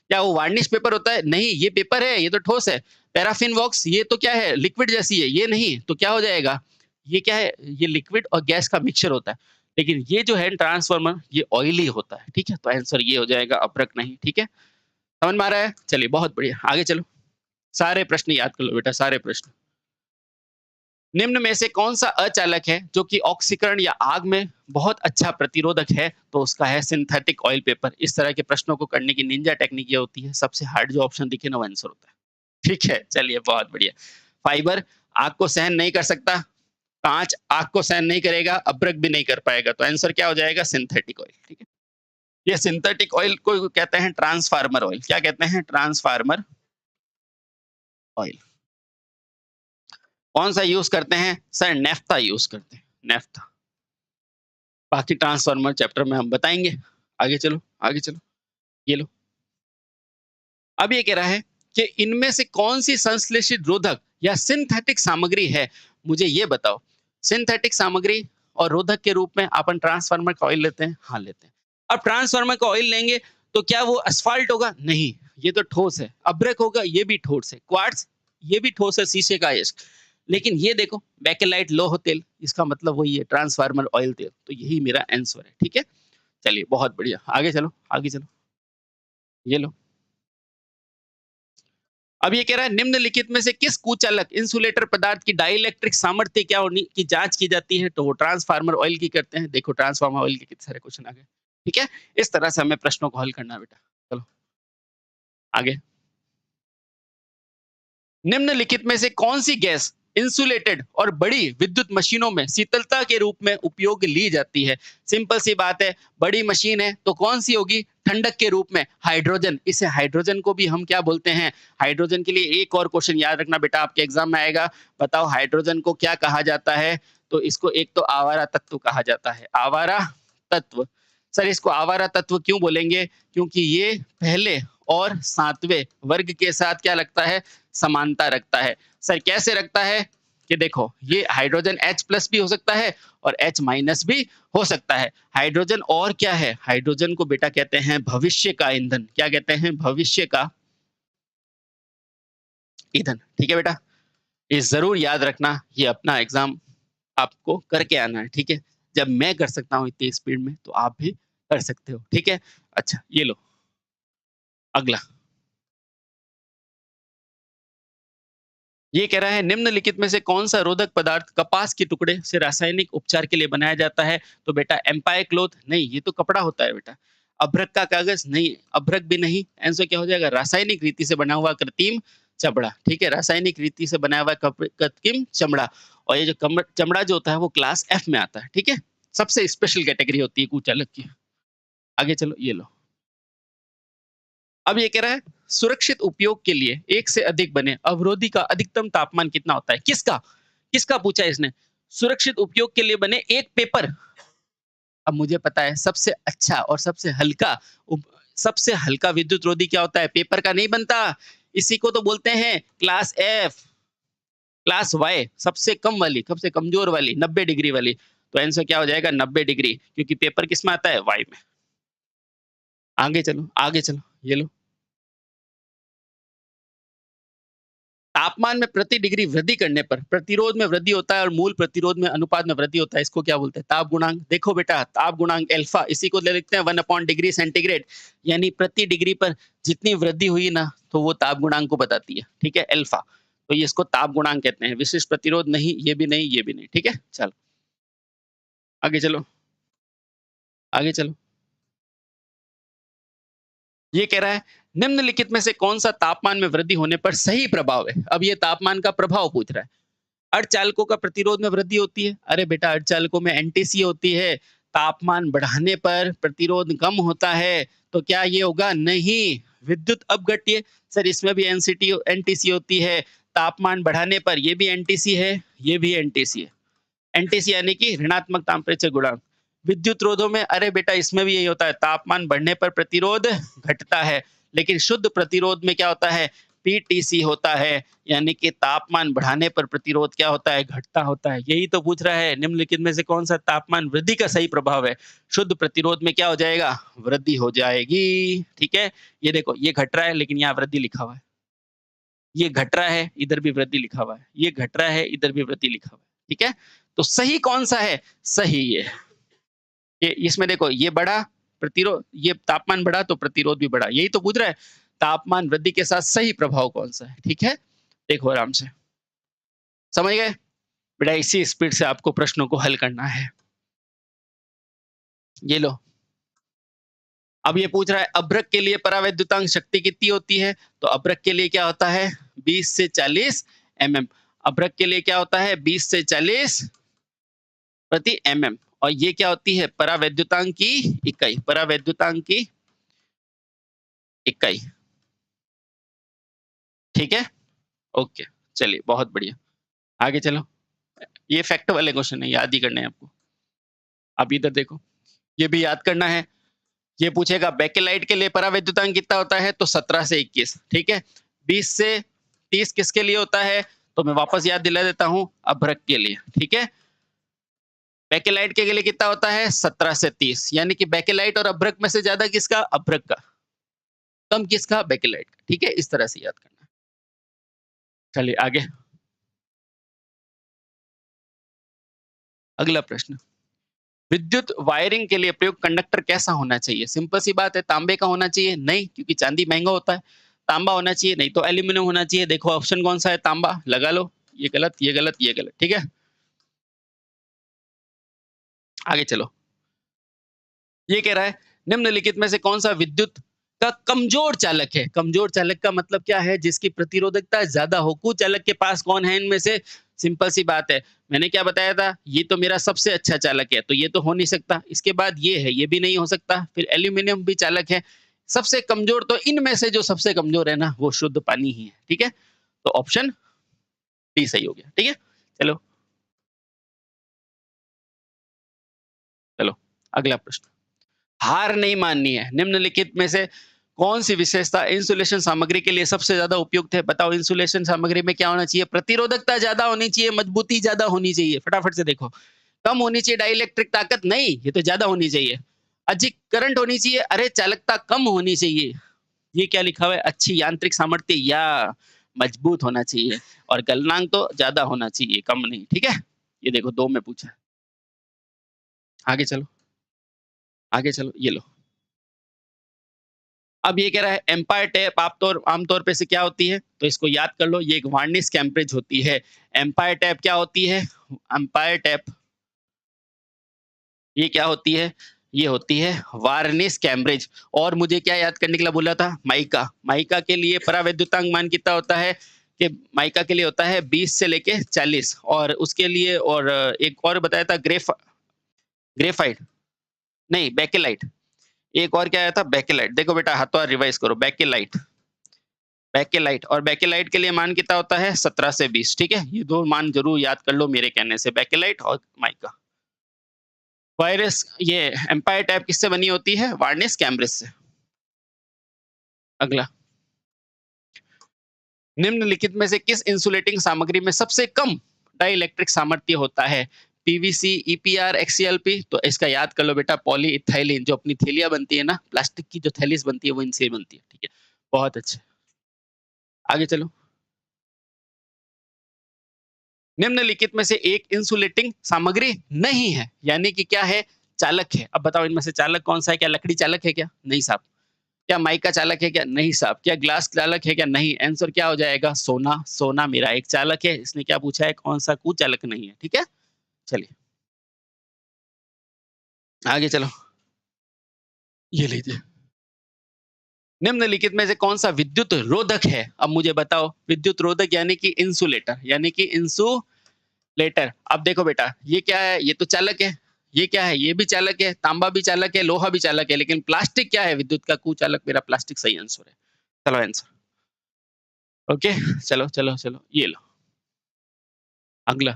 क्या वो वार्निश पेपर होता है? नहीं, ये पेपर है, ये तो ठोस है। पैराफिन वॉक्स ये तो क्या है? लिक्विड जैसी है, ये नहीं। तो क्या हो जाएगा? ये क्या है? ये लिक्विड और गैस का मिक्सचर होता है। लेकिन ये जो है ट्रांसफार्मर, ये ऑयली होता है। ठीक है? तो आंसर ये हो जाएगा अभ्रक नहीं। ठीक है? समझ में आ रहा है? चलिए बहुत बढ़िया, आगे चलो। सारे प्रश्न याद कर लो बेटा, सारे प्रश्न। निम्न में से कौन सा अचालक है जो कि ऑक्सीकरण या आग में बहुत अच्छा प्रतिरोधक है? तो उसका है सिंथेटिक ऑयल पेपर। इस तरह के प्रश्नों को करने की निंजा टेक्निक ये होती है, सबसे हार्ड जो ऑप्शन दिखे ना वो आंसर होता है। ठीक है? चलिए बहुत बढ़िया। फाइबर आग को सहन नहीं कर सकता, कांच आग को सहन नहीं करेगा, अभ्रक भी नहीं कर पाएगा। तो आंसर क्या हो जाएगा? Synthetic oil. ठीक है? ये सिंथेटिक ऑयल को कहते हैं ट्रांसफार्मर ऑयल। क्या कहते हैं? Transformer oil. कौन सा यूज करते हैं? सर नेफ्था यूज करते हैं, नेफ्था। बाकी ट्रांसफार्मर चैप्टर में हम बताएंगे। आगे चलो, आगे चलो। ये लो। अब ये कह रहा है कि इनमें से कौन सी संश्लेषित रोधक या सिंथेटिक सामग्री है? मुझे ये बताओ। सिंथेटिक सामग्री और रोधक के रूप में अपन ट्रांसफार्मर का ऑयल लेते हैं। हाँ लेते हैं। अब ट्रांसफार्मर का ऑयल लेंगे तो क्या वो असफाल्ट होगा? नहीं, ये तो ठोस है। अभ्रक होगा? ये भी ठोस है। क्वार्ट्ज ये भी ठोस है, शीशे का अयस्क। लेकिन ये देखो बेकेलाइट लोह तेल, इसका मतलब वही है ट्रांसफार्मर ऑयल तेल। तो यही मेरा आंसर है। ठीक है? चलिए बहुत बढ़िया, आगे चलो, आगे चलो। ये लो। अब ये कह रहा है निम्नलिखित में से किस कुचालक इंसुलेटर पदार्थ की डाइलेक्ट्रिक सामर्थ्य क्या होनी की जांच की जाती है? तो वो ट्रांसफार्मर ऑयल की करते हैं। देखो ट्रांसफार्मर ऑयल के कितने सारे क्वेश्चन आ गए। ठीक है? इस तरह से हमें प्रश्नों को हल करना है बेटा। चलो आगे। निम्नलिखित में से कौन सी गैस इंसुलेटेड और बड़ी विद्युत मशीनों में शीतलता के रूप में उपयोग ली जाती है? सिंपल सी बात है, बड़ी मशीन है तो कौन सी होगी? ठंडक के रूप में हाइड्रोजन। इसे हाइड्रोजन को भी हम क्या बोलते हैं? हाइड्रोजन के लिए एक और क्वेश्चन याद रखना बेटा, आपके एग्जाम में आएगा। बताओ हाइड्रोजन को क्या कहा जाता है? तो इसको एक तो आवारा तत्व कहा जाता है। आवारा तत्व। सर इसको आवारा तत्व क्यों बोलेंगे? क्योंकि ये पहले और सातवें वर्ग के साथ क्या लगता है? समानता रखता है। सर कैसे रखता है? कि देखो ये हाइड्रोजन H प्लस भी हो सकता है और H माइनस भी हो सकता है। हाइड्रोजन और क्या है? हाइड्रोजन को बेटा कहते हैं भविष्य का ईंधन। क्या कहते हैं? भविष्य का ईंधन। ठीक है बेटा? ये जरूर याद रखना, ये अपना एग्जाम आपको करके आना है। ठीक है? जब मैं कर सकता हूँ इतनी स्पीड में तो आप भी कर सकते हो। ठीक है? अच्छा ये लो अगला। ये कह रहा है निम्नलिखित में से कौन सा रोधक पदार्थ कपास के टुकड़े से रासायनिक उपचार के लिए बनाया जाता है? तो बेटा एम्पायर क्लोथ नहीं, ये तो कपड़ा होता है बेटा। अभ्रक का कागज नहीं, अभ्रक भी नहीं। आंसर क्या हो जाएगा? रासायनिक रीति से बना हुआ कृत्रिम चमड़ा। ठीक है? रासायनिक रीति से बना हुआ कृत्रिम चमड़ा। और ये जो चमड़ा जो होता है वो क्लास एफ में आता है। ठीक है? सबसे स्पेशल कैटेगरी होती है कुचालक की। आगे चलो ये लो। अब ये कह रहा है सुरक्षित उपयोग के लिए एक से अधिक बने अवरोधी का अधिकतम तापमान कितना होता है? किसका? किसका पूछा है इसने? सुरक्षित उपयोग के लिए बने एक पेपर। अब मुझे पता है सबसे अच्छा और सबसे हल्का विद्युत रोधी क्या होता है? पेपर का नहीं बनता। इसी को तो बोलते हैं क्लास एफ, क्लास वाई, सबसे कम वाली, सबसे कमजोर वाली, 90 डिग्री वाली। तो आंसर क्या हो जाएगा? 90 डिग्री, क्योंकि पेपर किस में आता है? वाई में। आगे चलो, आगे चलो। ये लो। तापमान में प्रति डिग्री वृद्धि करने पर प्रतिरोध में वृद्धि होता है और मूल प्रतिरोध में अनुपात में वृद्धि होता है। इसको क्या बोलते हैं? ताप गुणांक। देखो बेटा ताप गुणांक अल्फा, इसी को ले लिखते हैं 1 अपॉन डिग्री सेंटीग्रेड। यानी प्रति डिग्री पर जितनी वृद्धि हुई ना तो वो ताप गुणांक को बताती है। ठीक है? अल्फा। तो ये इसको ताप गुणांक कहते हैं। विशिष्ट प्रतिरोध नहीं, ये भी नहीं, ये भी नहीं। ठीक है? चलो आगे चलो, आगे चलो। ये कह रहा है निम्नलिखित में से कौन सा तापमान में वृद्धि होने पर सही प्रभाव है। अब ये तापमान का प्रभाव पूछ रहा है। अर्धचालकों का प्रतिरोध में वृद्धि होती है। अरे बेटा, अर्धचालकों में एनटीसी होती है। तापमान बढ़ाने पर प्रतिरोध कम होता है, तो क्या ये होगा? नहीं। विद्युत अपघट्य, सर इसमें भी एनसीटी एनटीसी होती है। तापमान बढ़ाने पर ये भी एनटीसी है, ये भी एनटीसी है। एनटीसी यानी कि ऋणात्मक तापमान गुणांक। विद्युत रोधों में, अरे बेटा इसमें भी यही होता है, तापमान बढ़ने पर प्रतिरोध घटता है, लेकिन शुद्ध प्रतिरोध में क्या होता है? पीटीसी होता है, यानी कि तापमान बढ़ाने पर प्रतिरोध क्या होता है? घटता होता है। यही तो पूछ रहा है, निम्नलिखित में से कौन सा तापमान वृद्धि का सही प्रभाव है? शुद्ध प्रतिरोध में क्या हो जाएगा? वृद्धि हो जाएगी। ठीक है, ये देखो, ये घट रहा है लेकिन यहाँ वृद्धि लिखा हुआ है। ये घट रहा है, इधर भी वृद्धि लिखा हुआ है। ये घट रहा है, इधर भी वृद्धि लिखा हुआ है। ठीक है, तो सही कौन सा है? सही ये इसमें देखो, ये बढ़ा प्रतिरोध, ये तापमान बढ़ा तो प्रतिरोध भी बढ़ा। यही तो पूछ रहा है, तापमान वृद्धि के साथ सही प्रभाव कौन सा है। ठीक है, देखो आराम से, समझ गए बेटा? इसी स्पीड से आपको प्रश्नों को हल करना है। ये लो, अब ये पूछ रहा है अभ्रक के लिए परावैद्युतांक शक्ति कितनी होती है? तो अभ्रक के लिए क्या होता है? 20 से 40 mm। अभ्रक के लिए क्या होता है? 20 से 40 प्रति mm। और ये क्या होती है? परावैद्युतांक की इकाई। परावैद्युतांक की इकाई। ठीक है, ओके, चलिए बहुत बढ़िया। आगे चलो, ये फैक्ट वाले क्वेश्चन है, याद ही करने हैं आपको। अब इधर देखो, ये भी याद करना है। ये पूछेगा बेकेलाइट के लिए परावैद्युतांक कितना होता है? तो 17 से 21। ठीक है, 20 से 30 किसके लिए होता है? तो मैं वापस याद दिला देता हूं, अभ्रक के लिए। ठीक है, बेकेलाइट के लिए कितना होता है? 17 से 30। यानी कि बेकेलाइट और अभ्रक में से ज्यादा किसका? अभ्रक का। कम किसका? बेकेलाइट का। ठीक है, इस तरह से याद करना। चलिए आगे, अगला प्रश्न। विद्युत वायरिंग के लिए प्रयुक्त कंडक्टर कैसा होना चाहिए? सिंपल सी बात है, तांबे का होना चाहिए? नहीं, क्योंकि चांदी महंगा होता है। तांबा होना चाहिए? नहीं, तो एल्यूमिनियम होना चाहिए। देखो ऑप्शन कौन सा है? तांबा। लगा लो, ये गलत, ये गलत, ये गलत। ठीक है, आगे चलो। ये कह रहा है निम्नलिखित में से कौन सा विद्युत का कमजोर चालक है? कमजोर चालक का मतलब क्या है? जिसकी प्रतिरोधकता ज्यादा हो। कुचालक के पास कौन है इनमें से? सिंपल सी बात है, मैंने क्या बताया था? ये तो मेरा सबसे अच्छा चालक है, तो ये तो हो नहीं सकता। इसके बाद ये है, ये भी नहीं हो सकता। फिर एल्यूमिनियम भी चालक है। सबसे कमजोर तो इनमें से जो सबसे कमजोर है ना, वो शुद्ध पानी ही है। ठीक है, तो ऑप्शन डी सही हो गया। ठीक है, चलो चलो, अगला प्रश्न। हार नहीं माननी है। निम्नलिखित में से कौन सी विशेषता इंसुलेशन सामग्री के लिए सबसे ज्यादा उपयुक्त है? बताओ, इंसुलेशन सामग्री में क्या होना चाहिए? प्रतिरोधकता ज्यादा होनी चाहिए, मजबूती ज्यादा होनी चाहिए। फटाफट से देखो, कम होनी चाहिए डाइलेक्ट्रिक ताकत? नहीं, ये तो ज्यादा होनी चाहिए। अधिक करंट होनी चाहिए? अरे चालकता कम होनी चाहिए। ये क्या लिखा हुआ है? अच्छी यांत्रिक सामर्थ्य या मजबूत होना चाहिए। और गलनांक तो ज्यादा होना चाहिए, कम नहीं। ठीक है, ये देखो दो में पूछा है। आगे चलो, आगे चलो, ये लो। अब ये कह रहा है एम्पायर टेप आप तौर आमतौर पे से क्या होती है? तो इसको याद कर लो, ये एक वार्निश कैम्ब्रिज होती है। एम्पायर टेप क्या होती है? एम्पायर टेप ये क्या होती है? ये होती है वार्निश कैम्ब्रिज। और मुझे क्या याद करने के लिए बोला था? माइका। माइका के लिए परावैद्युतांक मान कितना होता है? कि माइका के लिए होता है 20 से लेके 40। और उसके लिए, और एक और बताया था, ग्रेफाइट, नहीं बेकेलाइट। एक और क्या आया था? बेकेलाइट। देखो बेटा, हाथों रिवाइज करो। बेकेलाइट, बैकेलाइट, और बैकेलाइट के लिए मान कितना होता है? 17 से 20। ठीक है, ये दो मान जरूर याद कर लो मेरे कहने से, बैकेलाइट और माइका। वायरस, ये एम्पायर टैप किससे बनी होती है? वार्निश कैम्ब्रिज से। अगला, निम्नलिखित में से किस इंसुलेटिंग सामग्री में सबसे कम डाइलेक्ट्रिक सामर्थ्य होता है? PVC, EPR, XLPE? तो इसका याद कर लो बेटा, पॉली इथाइलिन। जो अपनी थैलियां बनती है ना, प्लास्टिक की जो थैलीज बनती है, वो इनसे बनती है। ठीक है, बहुत अच्छे, आगे चलो। निम्नलिखित में से एक इंसुलेटिंग सामग्री नहीं है, यानी कि क्या है? चालक है। अब बताओ, इनमें से चालक कौन सा है? क्या लकड़ी चालक है क्या? नहीं साहब। क्या माइका चालक है क्या? नहीं साहब। क्या ग्लास चालक है क्या? नहीं। आंसर क्या हो जाएगा? सोना। सोना मेरा एक चालक है। इसने क्या पूछा है? कौन सा कुचालक नहीं है। ठीक है, चलिए आगे चलो, ये लीजिए। निम्नलिखित में से कौन सा विद्युत रोधक है? अब मुझे बताओ, विद्युत रोधक यानी कि इंसुलेटर, यानी कि इंसुलेटर। अब देखो बेटा, ये क्या है? ये तो चालक है। ये क्या है? ये भी चालक है। तांबा भी चालक है, लोहा भी चालक है, लेकिन प्लास्टिक क्या है? विद्युत का कुचालक मेरा प्लास्टिक सही आंसर है। चलो आंसर। ओके, चलो चलो चलो, ये लो अगला।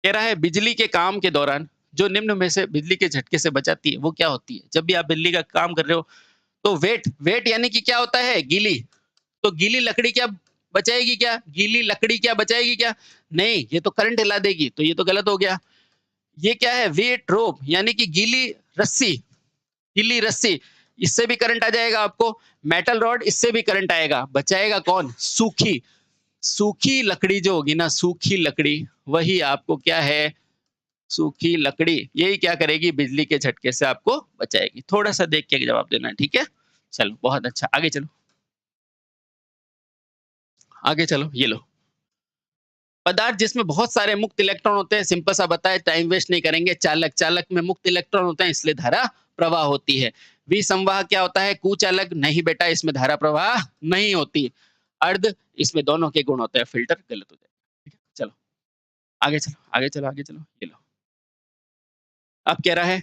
कह रहा है बिजली के काम के दौरान जो निम्न में से बिजली के झटके से बचाती है, वो क्या होती है? जब भी आप बिजली का काम कर रहे हो तो वेट, वेट यानी कि क्या होता है? गीली। तो गीली लकड़ी क्या बचाएगी क्या? गीली लकड़ी क्या बचाएगी क्या? नहीं, ये तो करंट हिला देगी, तो ये तो गलत हो गया। ये क्या है? वेट रोप यानी कि गीली रस्सी, गीली रस्सी, इससे भी करंट आ जाएगा आपको। मेटल रॉड, इससे भी करंट आएगा। बचाएगा कौन? सूखी, सूखी लकड़ी जो होगी ना, सूखी लकड़ी, वही आपको क्या है? सूखी लकड़ी, यही क्या करेगी? बिजली के झटके से आपको बचाएगी। थोड़ा सा देख के जवाब देना, ठीक है? चलो बहुत अच्छा, आगे चलो, आगे चलो, ये लो। पदार्थ जिसमें बहुत सारे मुक्त इलेक्ट्रॉन होते हैं, सिंपल सा बताए, टाइम वेस्ट नहीं करेंगे। चालक, चालक में मुक्त इलेक्ट्रॉन होते हैं, इसलिए धारा प्रवाह होती है। विसंवाहक क्या होता है? कुचालक। नहीं बेटा, इसमें धारा प्रवाह नहीं होती। अर्ध, इसमें दोनों के गुण होते हैं। फिल्टर गलत हो जाएगा, ठीक है? चलो आगे चलो, आगे चलो, आगे चलो, ये लो। अब कह रहा है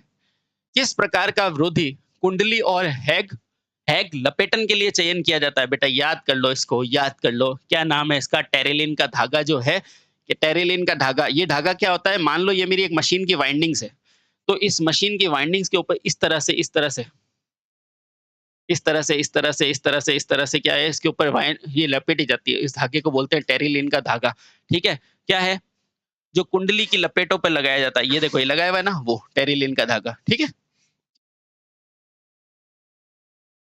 किस प्रकार का विरोधी कुंडली और हैग, हैग लपेटन के लिए चयन किया जाता है? बेटा याद कर लो, इसको याद कर लो। क्या नाम है इसका? टेरिलिन का धागा जो है, कि टेरिलिन का धागा, ये धागा क्या होता है? मान लो ये मेरी एक मशीन की वाइंडिंग्स है, तो इस मशीन की वाइंडिंग्स के ऊपर इस तरह से, इस तरह से, इस तरह से, इस तरह से, इस तरह से, इस तरह से क्या है? इसके ऊपर वाइन ये लपेटी जाती है। इस धागे को बोलते हैं टेरिलिन का धागा, ठीक है? क्या है? जो कुंडली की लपेटों पर लगाया जाता है, ये देखो ये लगाया हुआ है ना, वो टेरिलिन का धागा, ठीक है?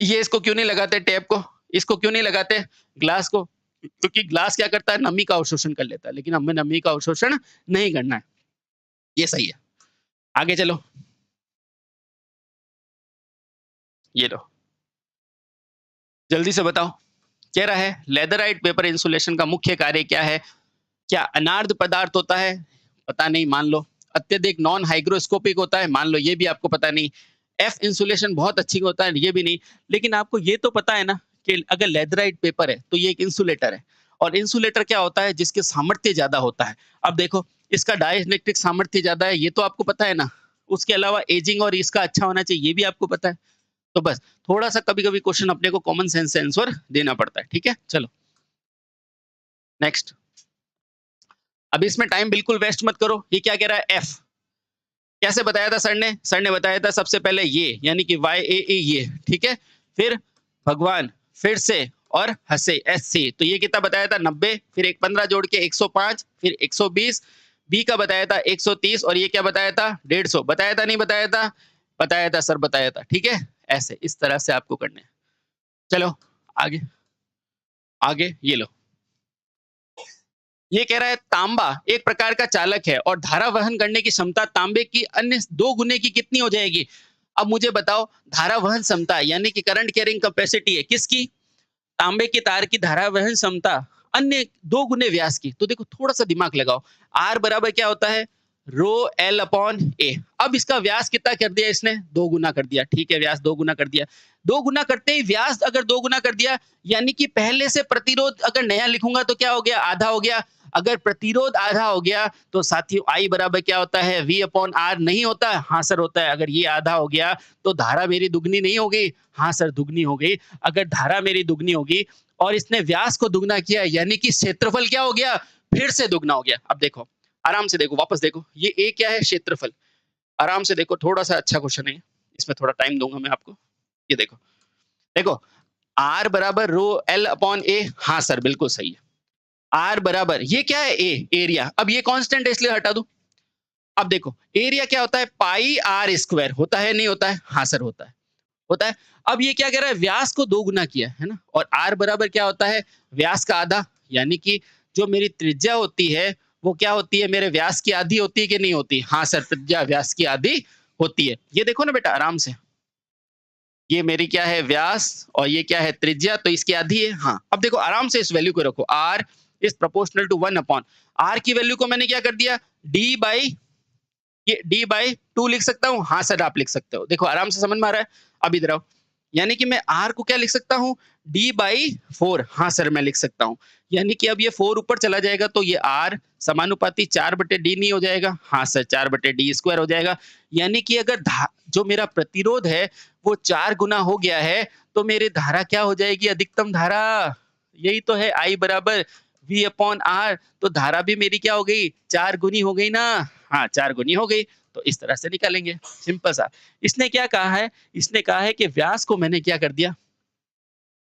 ये इसको क्यों नहीं लगाते टैप को? इसको क्यों नहीं लगाते ग्लास को? क्योंकि ग्लास क्या करता है? नमी का अवशोषण कर लेता है, लेकिन हमें नमी का अवशोषण नहीं करना है। ये सही है। आगे चलो, ये लो, जल्दी से बताओ। कह रहा है लेदराइट पेपर इंसुलेशन का मुख्य कार्य क्या है? क्या अनार्द्र पदार्थ होता है? पता नहीं, मान लो। अत्यधिक नॉन हाइग्रोस्कोपिक होता है, मान लो, ये भी आपको पता नहीं। एफ इंसुलेशन बहुत अच्छी होता है, ये भी नहीं। लेकिन आपको ये तो पता है ना कि अगर लेदराइट पेपर है तो ये एक इंसुलेटर है। और इंसुलेटर क्या होता है? जिसके सामर्थ्य ज्यादा होता है। अब देखो, इसका डाइइलेक्ट्रिक सामर्थ्य ज्यादा है, ये तो आपको पता है ना। उसके अलावा एजिंग और इसका अच्छा होना चाहिए, ये भी आपको पता है। तो बस थोड़ा सा कभी कभी क्वेश्चन अपने को कॉमन सेंस से आंसर देना पड़ता है, ठीक है? चलो नेक्स्ट। अब इसमें टाइम बिल्कुल वेस्ट मत करो। ये क्या कह रहा है? एफ। कैसे बताया था सर ने? सर ने बताया था सबसे पहले ये, यानी कि वाई ए ए, ये ठीक है। फिर भगवान, फिर से, और हंसे एस सी। तो ये कितना बताया था? 90, फिर एक 15 जोड़ के 105, फिर 120। बी का बताया था 130, और ये क्या बताया था? 150। बताया था नहीं बताया था? बताया था सर, बताया था, ठीक है? ऐसे इस तरह से आपको करने हैं। चलो आगे, आगे ये लो। ये कह रहा है तांबा एक प्रकार का चालक है और धारा वहन करने की क्षमता तांबे की अन्य 2 गुने की कितनी हो जाएगी? अब मुझे बताओ, धारा वहन क्षमता यानी कि करंट कैरिंग कैपेसिटी है किसकी? तांबे के तार की धारा वहन क्षमता अन्य 2 गुने व्यास की। तो देखो थोड़ा सा दिमाग लगाओ। आर बराबर क्या होता है? रो एल अपॉन ए। अब इसका व्यास कितना कर दिया इसने? 2 गुना कर दिया, ठीक है? व्यास 2 गुना कर दिया। 2 गुना करते ही व्यास अगर 2 गुना कर दिया, यानी कि पहले से प्रतिरोध अगर नया लिखूंगा तो क्या हो गया? आधा हो गया। अगर प्रतिरोध आधा हो गया तो साथियों आई बराबर क्या होता है? वी अपॉन आर नहीं होता? हाँ सर होता है। अगर ये आधा हो गया तो धारा मेरी दुगनी नहीं हो गई? हाँ सर दुगनी हो गई। अगर धारा मेरी दुगनी होगी और इसने व्यास को दुगना किया, यानी कि क्षेत्रफल क्या हो गया? फिर से दुगना हो गया। अब देखो, आराम से देखो, वापस देखो, ये ए क्या है? क्षेत्रफल। आराम से देखो, थोड़ा सा अच्छा क्वेश्चन है, इसमें थोड़ा टाइम दूंगा मैं आपको। ये देखो, देखो आर बराबर रो एल अपॉन ए। हाँ सर बिल्कुल सही है। आर बराबर ये क्या है? ए, एरिया। अब ये कांस्टेंट है इसलिए हटा दो। अब देखो एरिया क्या होता है? पाई आर स्क्वायर होता है नहीं होता है? हाँ सर होता है, होता है। अब ये क्या कह रहा है? व्यास को 2 गुना किया है ना, और आर बराबर क्या होता है? व्यास का आधा। यानी कि जो मेरी त्रिज्या होती है वो क्या होती है? मेरे व्यास की आधी होती है कि नहीं होती? हाँ सर, त्रिज्या व्यास की आधी होती है। ये देखो ना बेटा आराम से, ये मेरी क्या है? व्यास, और ये क्या है? त्रिज्या, तो इसकी आधी है। हाँ अब देखो आराम से इस वैल्यू को रखो, R is proportional to 1 upon R की वैल्यू को मैंने क्या कर दिया? डी बाई, ये डी बाई 2 लिख सकता हूँ? हाँ सर आप लिख सकते हो। देखो आराम से समझ में आ रहा है? अब इधर आओ, यानी कि मैं R को क्या लिख सकता हूँ? D/4। हाँ सर, मैं लिख सकता हूँ। यानी कि अब ये 4 ऊपर चला जाएगा तो ये R समानुपाती 4/D नहीं हो जाएगा? हाँ सर, 4/D² हो जाएगा। यानी कि अगर जो मेरा प्रतिरोध है वो 4 गुना हो गया है, तो मेरी धारा क्या हो जाएगी? अधिकतम धारा। यही तो है I बराबर V/R। तो धारा भी मेरी क्या हो गई? 4 गुनी हो गई ना? हाँ, 4 गुनी हो गई। तो इस तरह से निकालेंगे, सिंपल सा। इसने क्या कहा है? इसने कहा है कि व्यास को मैंने क्या कर दिया?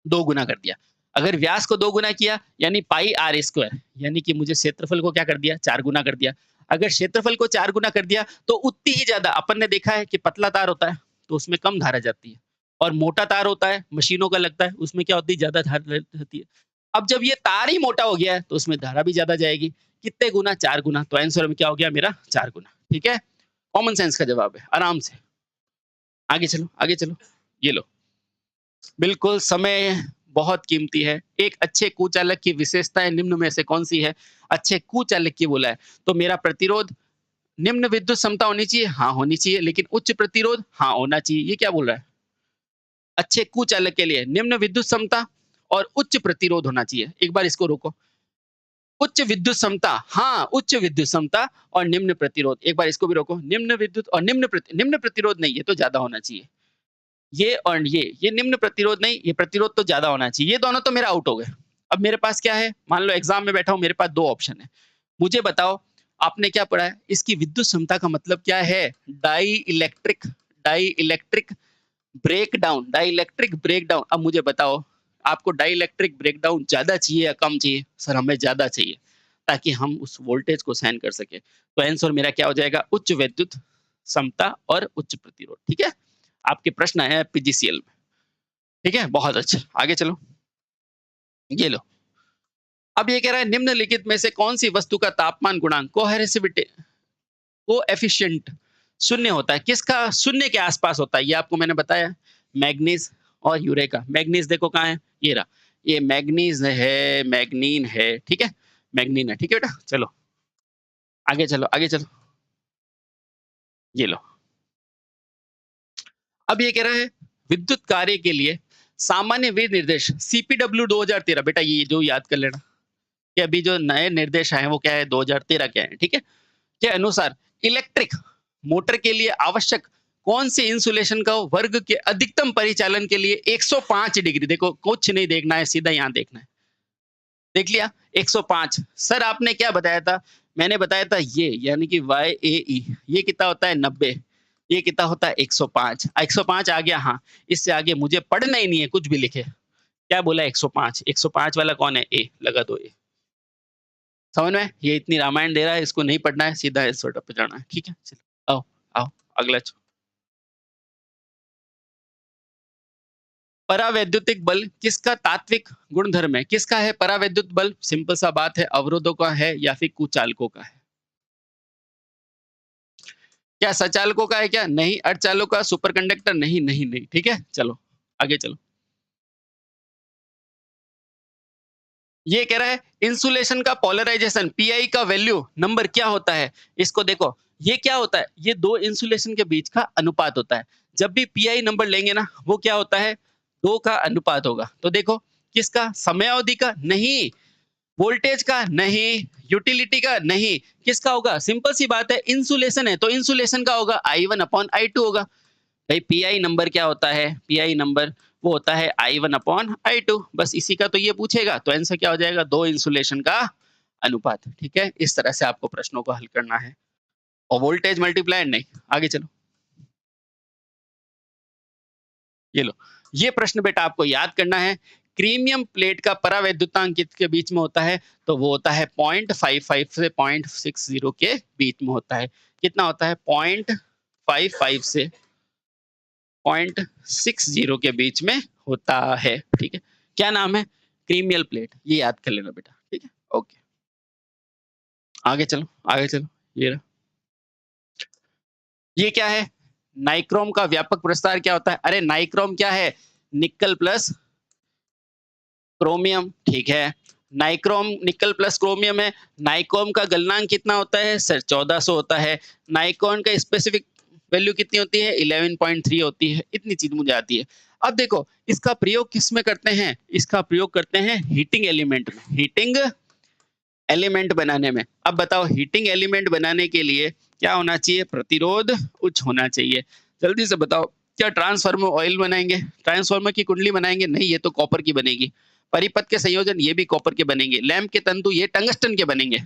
2 गुना कर दिया। अगर व्यास को 2 गुना किया यानी पाई आर स्क्वायर, यानी कि मुझे क्षेत्रफल को क्या कर दिया? 4 गुना कर दिया। अगर क्षेत्रफल को 4 गुना कर दिया तो उतनी ही ज़्यादा, अपन ने देखा है कि पतला तार होता है तो उसमें कम धारा जाती है, और मोटा तार होता है, मशीनों का लगता है, उसमें क्या होती है? ज़्यादा धारा रहती है। अब जब ये तार ही मोटा हो गया है तो उसमें धारा भी ज़्यादा जाएगी। कितने गुना? 4 गुना। तो आंसर में क्या हो गया मेरा? 4 गुना। ठीक है? कॉमन सेंस का जवाब है, आराम से। आगे चलो, आगे चलो। ये लो। बिल्कुल, समय बहुत कीमती है। एक अच्छे कुचालक की विशेषताएँ निम्न में से कौन-सी है? अच्छे कुचालक की बोला है, तो मेरा प्रतिरोध निम्न विद्युत क्षमता होनी चाहिए? हाँ, होनी चाहिए। लेकिन उच्च प्रतिरोध? हाँ, होना चाहिए। ये क्या बोल रहा है? अच्छे कुचालक के लिए निम्न विद्युत क्षमता और उच्च प्रतिरोध होना चाहिए। एक बार इसको रोको। उच्च विद्युत क्षमता, हाँ, उच्च विद्युत क्षमता और निम्न प्रतिरोध। एक बार इसको भी रोको। निम्न विद्युत और निम्न प्रतिरोध नहीं, ये तो ज़्यादा होना चाहिए। ये और ये निम्न प्रतिरोध नहीं, ये प्रतिरोध तो ज़्यादा होना चाहिए। ये दोनों तो मेरा आउट हो गए। अब मेरे पास क्या है? मान लो एग्ज़ाम में बैठा हूँ, मेरे पास 2 ऑप्शन है। मुझे बताओ, आपने क्या पढ़ा है? इसकी विद्युत क्षमता का मतलब क्या है? Dielectric dielectric breakdown. अब मुझे बताओ, आपको डाइइलेक्ट्रिक ब्रेकडाउन ज़्यादा चाहिए या कम चाहिए? सर, हमें ज़्यादा चाहिए, ताकि हम उस वोल्टेज को सहन कर सकें। तो आंसर मेरा क्या हो जाएगा? उच्च विद्युत क्षमता और उच्च प्रतिरोध। ठीक है? आपके प्रश्न आए हैं पीजीसीएल में। ठीक है? बहुत अच्छा। आगे चलो। ये लो। अब ये कह रहा है निम्नलिखित में से कौन-सी वस्तु का तापमान गुणांक कोएफिशिएंट शून्य होता है? किसका शून्य के आस-पास होता है? ये आपको मैंने बताया। मैंगनीज़ और यूरेका। मैंगनीज़ देखो कहाँ है? ये रहा। ये मैंगनीज़ है, मैग्नीन है, ठीक है? मैग्नीन है, ठीक है बेटा? चलो, आगे चलो, आगे चलो। ये लो। अब ये कह रहा है विद्युत कार्य के लिए सामान्य विनिर्देश सीपीडब्ल्यू 2013। बेटा ये जो याद कर लेना कि अभी जो नए निर्देश आए हैं वो क्या है? 2013 के आए हैं, ठीक है? के अनुसार इलेक्ट्रिक मोटर के लिए आवश्यक कौन से इंसुलेशन का वर्ग के अधिकतम परिचालन के लिए 105 डिग्री, देखो कुछ नहीं देखना है, सीधा यहाँ देखना है। देख लिया? 105। सर आपने क्या बताया था? मैंने बताया था ये, यानी कि YAE, ये कितना होता है? 90। ये कितना होता है? 105। 105 आ गया, हाँ। इससे आगे मुझे पढ़ना ही नहीं है, कुछ भी लिखे। क्या बोला? 105। 105 वाला कौन है? ए, लगा दो ए। समझ में? ये इतनी रामायण दे रहा है, इसको नहीं पढ़ना है, सीधा इस सॉर्ट पे जाना है। ठीक है? चलो, आओ, आओ, अगला परावैद्युतिक बल किसका तात्विक गुणधर्म है? किसका है परावैद्युत बल? सिंपल सा बात है, अवरोधों का है या फिर कुचालकों का है? क्या सचालकों का है क्या? नहीं। अर्धचालकों का, सुपर कंडक्टर? नहीं, नहीं, नहीं। ठीक है? चलो, आगे चलो। ये कह रहा है इंसुलेशन का पोलराइजेशन पीआई का वैल्यू नंबर क्या होता है? इसको देखो, ये क्या होता है? ये दो इंसुलेशन के बीच का अनुपात होता है। जब भी पीआई नंबर लेंगे ना, वो क्या होता है? 2 का अनुपात होगा। तो देखो, किसका? समयावधि का? नहीं। वोल्टेज का? नहीं। यूटिलिटी का? नहीं। किसका होगा? सिंपल सी बात है, इंसुलेशन है तो इंसुलेशन का होगा, I1/I2 होगा। भाई पीआई नंबर क्या होता है? पीआई नंबर वो होता है I1/I2। बस इसी का तो ये पूछेगा, तो आंसर क्या हो जाएगा? 2 इंसुलेशन का अनुपात। ठीक है? इस तरह से आपको प्रश्नों को हल करना है, और वोल्टेज मल्टीप्लायर नहीं। आगे चलो। ये लो। ये प्रश्न बेटा आपको याद करना है। क्रीमियम प्लेट का परावैद्युतांक किसके बीच में होता है? तो वो होता है 0.55 से 0.60 के बीच में होता है। कितना होता है? 0.55 से 0.60 के बीच में होता है। ठीक है? क्या नाम है? क्रीमियल प्लेट। ये याद कर लेना बेटा। ठीक है? ओके। आगे चलो, आगे चलो। ये रहा। ये क्या है? नाइक्रोम का व्यापक प्रसार क्या होता है? अरे नाइक्रोम क्या है? Nickel plus chromium. ठीक है? नाइक्रोम निकल प्लस क्रोमियम है। नाइक्रोम का गलनांक कितना होता है? सर 1400 होता है। नाइक्रोम का स्पेसिफिक वैल्यू कितनी होती है? 11.3 होती है। इतनी चीज मुझे आती है। अब देखो इसका प्रयोग किस में करते हैं, इसका प्रयोग करते हैं हीटिंग एलिमेंट में, हीटिंग एलिमेंट बनाने में। अब बताओ हीटिंग एलिमेंट बनाने के लिए क्या होना चाहिए, प्रतिरोध उच्च होना चाहिए। जल्दी से बताओ, क्या ट्रांसफार्मर ऑयल बनाएंगे, ट्रांसफार्मर की कुंडली बनाएंगे, नहीं ये तो कॉपर की बनेगी। परिपथ के संयोजन ये भी कॉपर के बनेंगे, लैंप के तंतु ये टंगस्टन के बनेंगे,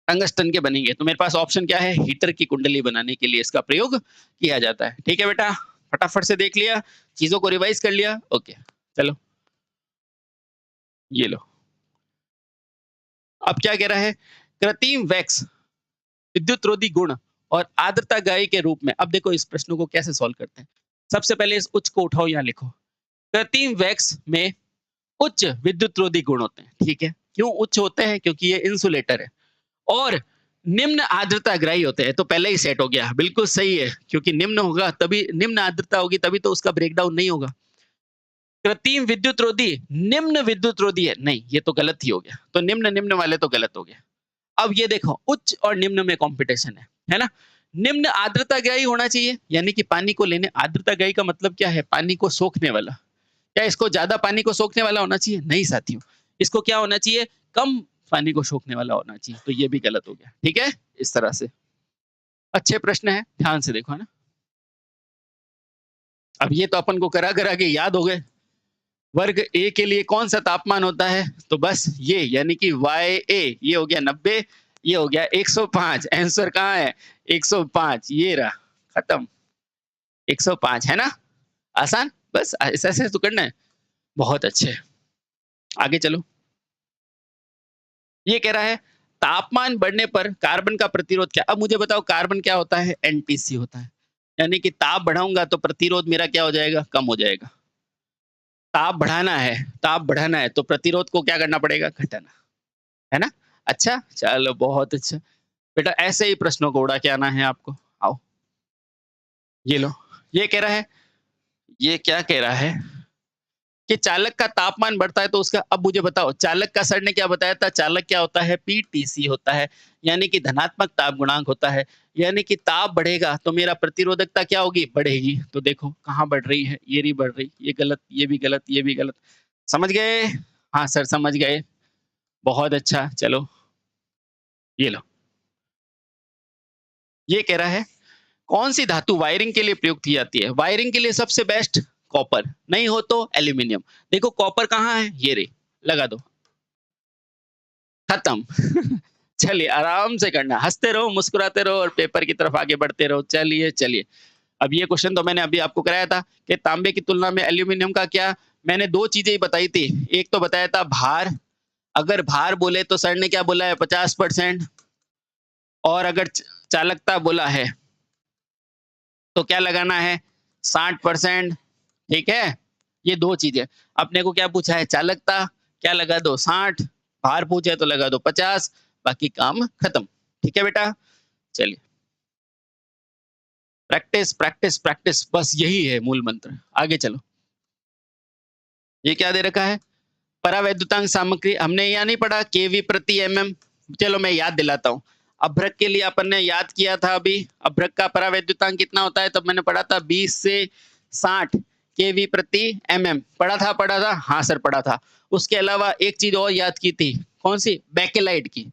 टंगस्टन के बनेंगे। तो मेरे पास ऑप्शन क्या है, हीटर की कुंडली बनाने के लिए इसका प्रयोग किया जाता है। ठीक है बेटा, फटाफट से देख लिया, चीजों को रिवाइज कर लिया। ओके चलो ये लो। अब क्या कह रहा है, कृत्रिम वैक्स विद्युत रोधी गुण और आर्द्रता गायी के रूप में। अब देखो इस प्रश्न को कैसे सॉल्व करते हैं। सबसे पहले इस उच्च को उठाओ, यहाँ लिखो। कृत्रिम वैक्स में उच्च विद्युत रोधी गुण होते हैं, ठीक है। क्यों उच्च होते हैं, क्योंकि ये इंसुलेटर है। और निम्न आर्द्रता ग्राही होते हैं, तो पहले ही सेट हो गया, बिल्कुल सही है, क्योंकि निम्न होगा तभी, निम्न आर्द्रता होगी तभी तो उसका ब्रेकडाउन नहीं होगा। कृत्रिम विद्युत रोधी निम्न विद्युत रोधी है, नहीं ये तो गलत ही हो गया, तो निम्न निम्न वाले तो गलत हो गया। अब ये देखो उच्च और निम्न में कंपटीशन है ना। निम्न आर्द्रता ग्राही होना चाहिए, यानी कि पानी को लेने, आर्द्रता ग्राही का मतलब क्या है, पानी को सोखने वाला। क्या इसको ज्यादा पानी को सोखने वाला होना चाहिए, नहीं साथियों, इसको क्या होना चाहिए, कम पानी को सोखने वाला होना चाहिए, तो ये भी गलत हो गया। ठीक है, इस तरह से अच्छे प्रश्न है, ध्यान से देखो है ना। अब ये तो अपन को करा करा के याद हो गए। वर्ग ए के लिए कौन सा तापमान होता है, तो बस ये, यानी कि वाई ए, ये हो गया 90, ये हो गया 105। आंसर कहाँ है, 105, ये रहा, खत्म। 105 है ना, आसान, बस ऐसे ऐसे तो करना है। बहुत अच्छे, आगे चलो। ये कह रहा है तापमान बढ़ने पर कार्बन का प्रतिरोध क्या। अब मुझे बताओ कार्बन क्या होता है, एनटीसी होता है, यानी कि ताप बढ़ाऊंगा तो प्रतिरोध मेरा क्या हो जाएगा, कम हो जाएगा। ताप बढ़ाना है, ताप बढ़ाना है तो प्रतिरोध को क्या करना पड़ेगा, घटाना, है ना। अच्छा चलो बहुत अच्छा बेटा, ऐसे ही प्रश्नों को उड़ा के आना है आपको। आओ ये लो। ये कह रहा है, ये क्या कह रहा है कि चालक का तापमान बढ़ता है तो उसका, अब मुझे बताओ चालक का सर ने क्या बताया था, चालक क्या होता है, पीटीसी होता है, यानी कि धनात्मक ताप गुणांक होता है। यानी कि ताप बढ़ेगा तो मेरा प्रतिरोधकता क्या होगी, बढ़ेगी। तो देखो कहाँ बढ़ रही है, ये नहीं बढ़ रही, ये गलत, ये भी गलत, ये भी गलत। समझ गए, हाँ सर समझ गए, बहुत अच्छा। चलो ये लो। ये कह रहा है कौन सी धातु वायरिंग के लिए प्रयुक्त की जाती है, वायरिंग के लिए सबसे बेस्ट कॉपर, नहीं हो तो एल्यूमिनियम। देखो कॉपर कहाँ है, ये रे, लगा दो, खत्म। चलिए आराम से करना, हंसते रहो, मुस्कुराते रहो और पेपर की तरफ आगे बढ़ते रहो। चलिए चलिए, अब ये क्वेश्चन तो मैंने अभी आपको कराया था कि तांबे की तुलना में एल्यूमिनियम का क्या, मैंने दो चीजें ही बताई थी। एक तो बताया था भार, अगर भार बोले तो सर ने क्या बोला है, 50%, और अगर चालकता बोला है तो क्या लगाना है, 60%। ठीक है, ये दो चीजें। अपने को क्या पूछा है, चालकता, क्या लगा दो 60, भार पूछे तो लगा दो 50, बाकी काम खत्म। ठीक है बेटा, चलिए प्रैक्टिस प्रैक्टिस प्रैक्टिस, बस यही है मूल मंत्र। आगे चलो, ये क्या दे रखा है, परावैद्युतांक सामग्री, हमने यहाँ नहीं पढ़ा केवी प्रति एमएम। चलो मैं याद दिलाता हूँ, अभ्रक के लिए अपन ने याद किया था अभी, अभ्रक का परावैद्युतांक कितना होता है, तब मैंने पढ़ा था 20 से 60 केवी प्रति एमएम, पढ़ा था, हाँ सर पढ़ा था। उसके अलावा एक चीज और याद की थी, कौन सी, बैकेलाइट की,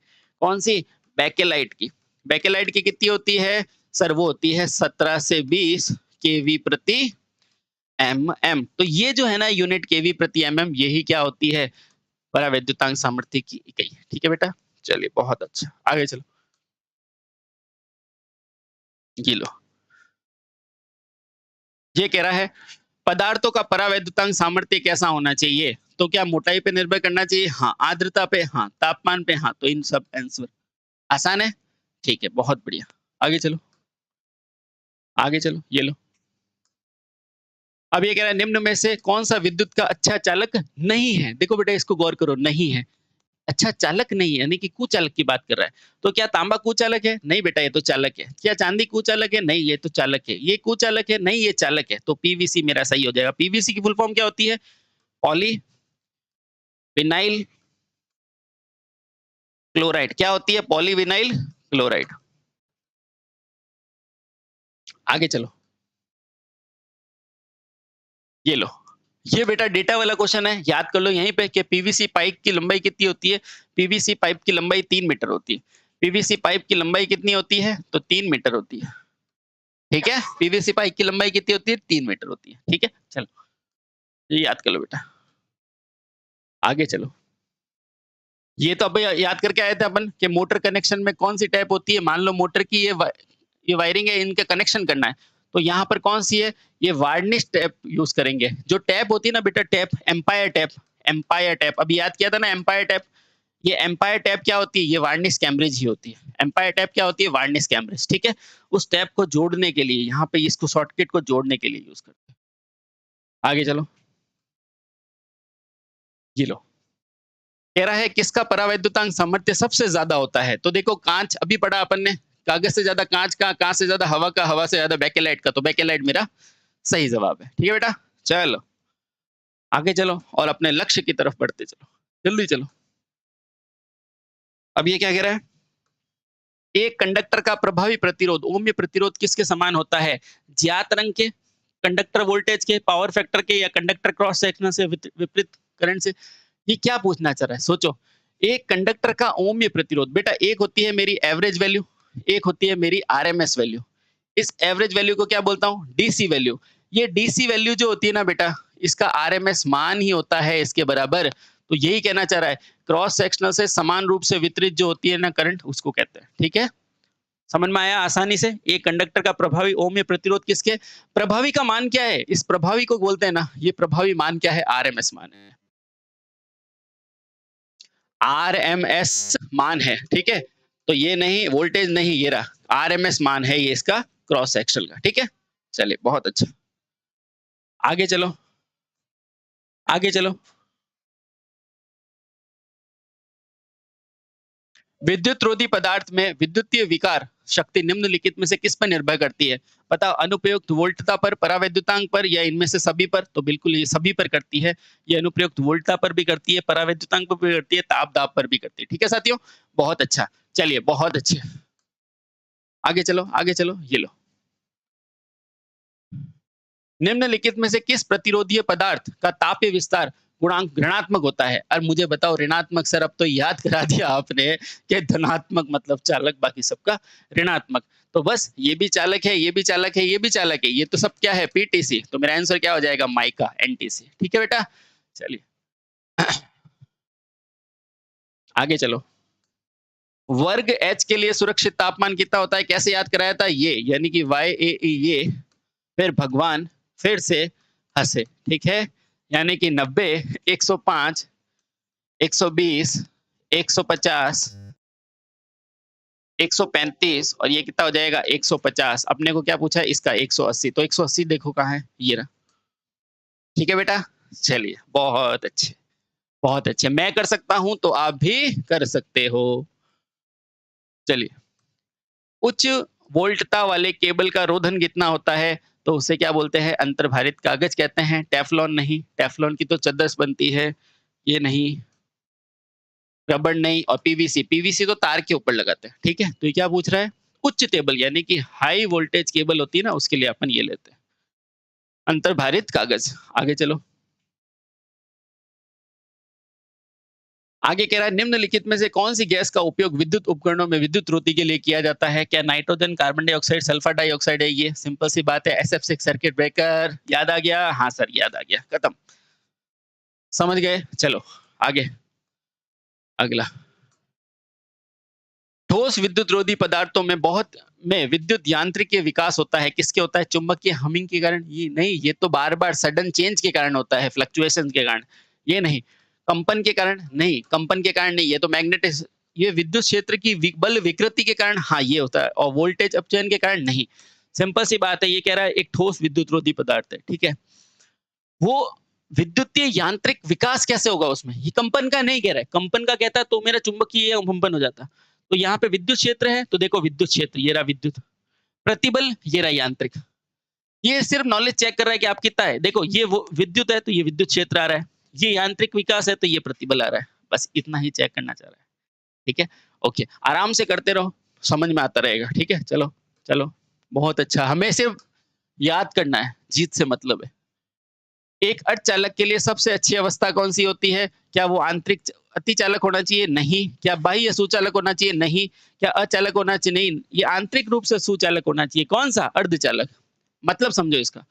कौन सी, बैकेलाइट की। बैकेलाइट की कितनी होती है सर, वो होती है 17 से 20 केवी प्रति एम एम। तो ये जो है ना यूनिट केवी प्रति एम एम, यही क्या होती है, परावैद्युतांक सामर्थ्य की इकाई। ठीक है बेटा, चलिए बहुत अच्छा, आगे चलो। ये लो, ये कह रहा है पदार्थों का परावैद्युतांक सामर्थ्य कैसा होना चाहिए, तो क्या मोटाई पे निर्भर करना चाहिए, हाँ, आर्द्रता पे, हाँ, तापमान पे, हाँ, तो इन सब आंसर आसान है। ठीक है, बहुत बढ़िया, आगे चलो, आगे चलो, ये लो। अब ये कह रहा है निम्न में से कौन सा विद्युत का अच्छा चालक नहीं है, देखो बेटा इसको गौर करो, नहीं है, अच्छा चालक नहीं है, यानी कि कुचालक की बात कर रहा है। तो क्या तांबा कुचालक है, नहीं बेटा ये तो चालक है। क्या चांदी कुचालक है, नहीं ये तो चालक है। ये कुचालक है, नहीं ये चालक है। तो पीवीसी मेरा सही हो जाएगा। पीवीसी की फुल फॉर्म क्या होती है, पॉली विनाइल क्लोराइड, क्या होती है, पॉलीविनाइल क्लोराइड। आगे चलो, ये लो, ये बेटा डेटा वाला क्वेश्चन है, याद कर लो यहीं पे कि पीवीसी पाइप की लंबाई कितनी होती है? पीवीसी पाइप की लंबाई 3 मीटर होती है। पीवीसी पाइप की लंबाई कितनी होती है? तो 3 मीटर होती है। ठीक है? पीवीसी पाइप की लंबाई कितनी होती है? 3 मीटर होती है। ठीक है? चलो, ये याद कर लो बेटा। आगे चलो। ये तो अब याद करके आए थे अपन कि मोटर कनेक्शन में कौन सी टैप होती है। मान लो मोटर की ये वायरिंग है, इनका कनेक्शन करना है, तो यहाँ पर कौन सी है? ये वार्निश टैप यूज करेंगे। जो टैप होती है ना बेटा, tap empire tap, empire tap अभी याद किया था ना, एम्पायर टैप। ये एम्पायर टैप क्या होती है? ये वार्निश कैम्ब्रिज ही होती है। एम्पायर टैप क्या होती है? Varnish Cambridge. ठीक है? उस टैप को जोड़ने के लिए यहाँ पे इसको शॉर्टकट को जोड़ने के लिए यूज करते हैं। आगे चलो, ये लो। कह रहा है किसका परावैद्युतांक सामर्थ्य सबसे ज्यादा होता है? तो देखो, कांच अभी पढ़ा अपन ने, कागज से ज्यादा कांच का, कांच से ज्यादा हवा का, हवा से ज्यादा बैकेलाइट का, तो बैकेलाइट मेरा सही जवाब है। ठीक है बेटा, चलो आगे चलो और अपने लक्ष्य की तरफ बढ़ते चलो, जल्दी चलो। अब ये क्या कह रहा है? एक कंडक्टर का प्रभावी प्रतिरोध, ओम्य प्रतिरोध किसके समान होता है? ज्यात रंग के, कंडक्टर वोल्टेज के, पावर फैक्टर के, या कंडक्टर क्रॉस सेक्शन से विपरीत करंट से? ये क्या पूछना चाह रहा है, सोचो। एक कंडक्टर का ओम्य प्रतिरोध, बेटा एक होती है मेरी एवरेज वैल्यू, एक होती है मेरी आरएमएस वैल्यू। इस एवरेज वैल्यू को क्या बोलता हूं? DC value. ये डीसी वैल्यू जो होती है ना बेटा, इसका आरएमएस मान ही होता है इसके बराबर। तो यही कहना चाह रहा है, क्रॉस सेक्शनल से समान रूप से वितरित जो होती है ना करंट, उसको कहते हैं। ठीक है, समझ में आया आसानी से? एक कंडक्टर का प्रभावी ओम प्रतिरोध किसके? प्रभावी का मान क्या है? इस प्रभावी को बोलते हैं ना, ये प्रभावी मान क्या है? आरएमएस मान है। आरएमएस मान है। ठीक है, तो ये नहीं वोल्टेज नहीं, ये रहा आरएमएस मान है ये इसका क्रॉस सेक्शन का। ठीक है, चलिए बहुत अच्छा। आगे चलो, आगे चलो। विद्युत रोधी पदार्थ में विद्युतीय विकार शक्ति निम्नलिखित में से किस पर निर्भर करती है? बताओ, अनुप्रयुक्त वोल्टता पर, परावैद्युतांक पर, या इनमें से सभी पर? तो बिल्कुल ये सभी पर करती है। ये अनुप्रयुक्त वोल्टता पर भी करती है, परावैद्युतांक पर भी करती है, ताप दाब पर भी करती है। ठीक है साथियों, बहुत अच्छा। चलिए बहुत अच्छे, आगे चलो, आगे चलो, ये लो। निम्नलिखित में से किस प्रतिरोधीय पदार्थ का तापीय विस्तार गुणांक ऋणात्मक होता है? और मुझे बताओ, ऋणात्मक सर अब तो याद करा दिया आपने कि धनात्मक मतलब चालक, बाकी सबका ऋणात्मक। तो बस ये भी चालक है, ये भी चालक है, ये भी चालक है, ये तो सब क्या है? पीटीसी। तो मेरा आंसर क्या हो जाएगा? Mica, NTC. ठीक है बेटा, चलिए आगे चलो। वर्ग एच के लिए सुरक्षित तापमान कितना होता है? कैसे याद कराया था? ये यानी कि वाई ए ये, फिर भगवान, फिर से हंसे। ठीक है, यानी कि 90, 105, 120, 150, 135, और ये कितना हो जाएगा? 150। अपने को क्या पूछा है? इसका 180। तो 180 देखो कहाँ है, ये रहा। ठीक है बेटा, चलिए बहुत अच्छे, बहुत अच्छे। मैं कर सकता हूं तो आप भी कर सकते हो। चलिए, उच्च वोल्टता वाले केबल का रोधन कितना होता है? तो उसे क्या बोलते हैं? अंतर्भारित कागज कहते हैं। टेफ्लॉन नहीं, टेफ्लॉन की तो चद्दर बनती है। ये नहीं, रबड़ नहीं, और पीवीसी, पीवीसी तो तार के ऊपर लगाते हैं। ठीक है, तो ये क्या पूछ रहा है? उच्च केबल यानी कि हाई वोल्टेज केबल होती है ना, उसके लिए अपन ये लेते हैं, अंतर्भारित कागज। आगे चलो, आगे कह रहा है निम्नलिखित में से कौन सी गैस का उपयोग विद्युत उपकरणों में विद्युत रोधी के लिए किया जाता है? क्या nitrogen, carbon dioxide, sulphur dioxide है? ये सिंपल सी बात है, SF6 सर्किट ब्रेकर। याद आ गया? हाँ सर, याद आ गया, खत्म। समझ गए? चलो आगे, अगला। ठोस विद्युत रोधी पदार्थों में बहुत में विद्युत यांत्रिक विकास होता है, किसके होता है? चुंबकीय हमिंग के कारण? ये नहीं, ये तो बार बार सडन चेंज के कारण होता है, फ्लक्चुएशन के कारण। ये नहीं, कंपन के कारण नहीं, कंपन के कारण नहीं, ये तो मैग्नेटिक, ये विद्युत क्षेत्र की बल विकृति के कारण हाँ ये होता है, और वोल्टेज अपचयन के कारण नहीं। सिंपल सी बात है, ये कह रहा है एक ठोस विद्युत रोधी पदार्थ है। ठीक है, वो विद्युतीय यांत्रिक विकास कैसे होगा उसमें? ये कंपन का नहीं कह रहा है, कंपन का कहता है तो मेरा चुंबकीय कंपन हो जाता। तो यहाँ पे विद्युत क्षेत्र है, तो देखो विद्युत क्षेत्र, ये रहा विद्युत, प्रतिबल ये रहा यांत्रिक। ये सिर्फ नॉलेज चेक कर रहा है कि आप कितना है। देखो ये वो विद्युत है तो ये विद्युत क्षेत्र आ रहा है, ये यांत्रिक विकास है तो ये प्रतिबल आ रहा है। बस इतना ही चेक करना चाह रहा है। ठीक है, ओके, आराम से करते रहो, समझ में आता रहेगा। ठीक है, चलो चलो, बहुत अच्छा। हमें सिर्फ याद करना है, जीत से मतलब है। एक अर्धचालक के लिए सबसे अच्छी अवस्था कौन सी होती है? क्या वो आंतरिक अतिचालक होना चाहिए? नहीं। क्या बाह्य सुचालक होना चाहिए? नहीं। क्या अचालक होना चाहिए? नहीं। ये आंतरिक रूप से सुचालक होना चाहिए। कौन सा? अर्धचालक। मतलब समझो इसका।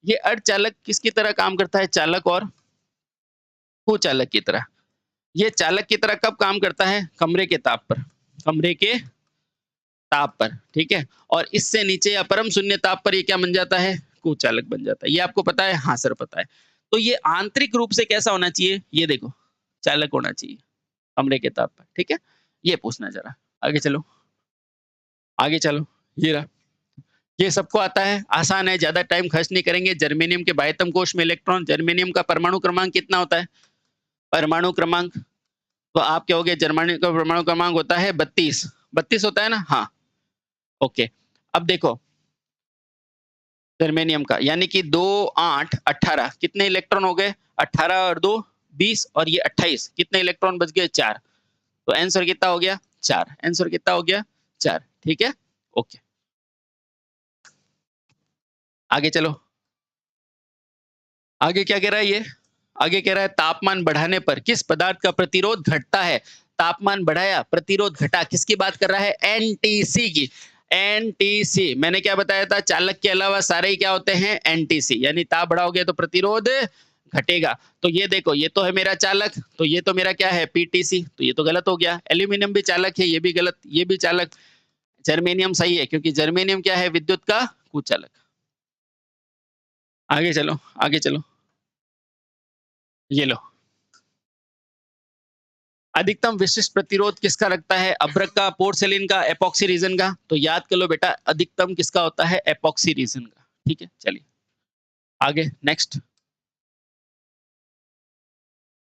ये अर्धचालक किसकी तरह काम करता है? चालक और कुचालक की तरह। ये चालक की तरह कब काम करता है? कमरे के ताप पर। कमरे के ताप पर, ठीक है? और इससे नीचे या परम शून्य ताप पर ये क्या बन जाता है? कुचालक बन जाता है। ये आपको पता है? हाँ सर पता है। तो ये आंतरिक रूप से कैसा होना चाहिए? ये देखो, चालक होना चाहिए, कमरे के ताप पर, ठीक है? ये पूछना ज़रा। आगे चलो, आगे चलो, ये रहा। ये सबको आता है, आसान है, ज़्यादा टाइम खर्च नहीं करेंगे। जर्मेनियम के बाह्यतम कोश में इलेक्ट्रॉन, जर्मेनियम का परमाणु क्रमांक कितना होता है? परमाणु क्रमांक, तो आप कहोगे जर्मनी का परमाणु क्रमांक होता है 32। 32 होता है ना? हाँ, ओके। अब देखो जर्मेनियम का, यानी कि 2, 8, 18 कितने इलेक्ट्रॉन हो गए? 18 और 2 20 और ये 28 कितने इलेक्ट्रॉन बच गए? 4। तो आंसर कितना हो गया? 4। आंसर कितना हो गया? 4, ठीक है? ओके, आगे चलो। आगे क्या कह रहा है ये? आगे कह रहा है तापमान बढ़ाने पर किस पदार्थ का प्रतिरोध घटता है? तापमान बढ़ाया, प्रतिरोध घटा, किसकी बात कर रहा है? एनटीसी की। एनटीसी, मैंने क्या बताया था? चालक के अलावा सारे ही क्या होते हैं? एनटीसी, यानी ताप बढ़ाओगे तो प्रतिरोध घटेगा। तो ये देखो, ये तो है मेरा चालक, तो ये तो मेरा क्या है? पीटीसी, तो ये तो गलत हो गया। एल्यूमिनियम भी चालक है, ये भी गलत, ये भी चालक। जर्मेनियम सही है, क्योंकि जर्मेनियम क्या है? विद्युत का कुचालक। आगे चलो, आगे चलो, ये लो। अधिकतम विशिष्ट प्रतिरोध किसका रखता है? अभ्रक का, पोर्सिलिन का, एपॉक्सी रीजन का? तो याद कर लो बेटा, अधिकतम किसका होता है? एपॉक्सी रीजन का, ठीक है? चलिए आगे, नेक्स्ट।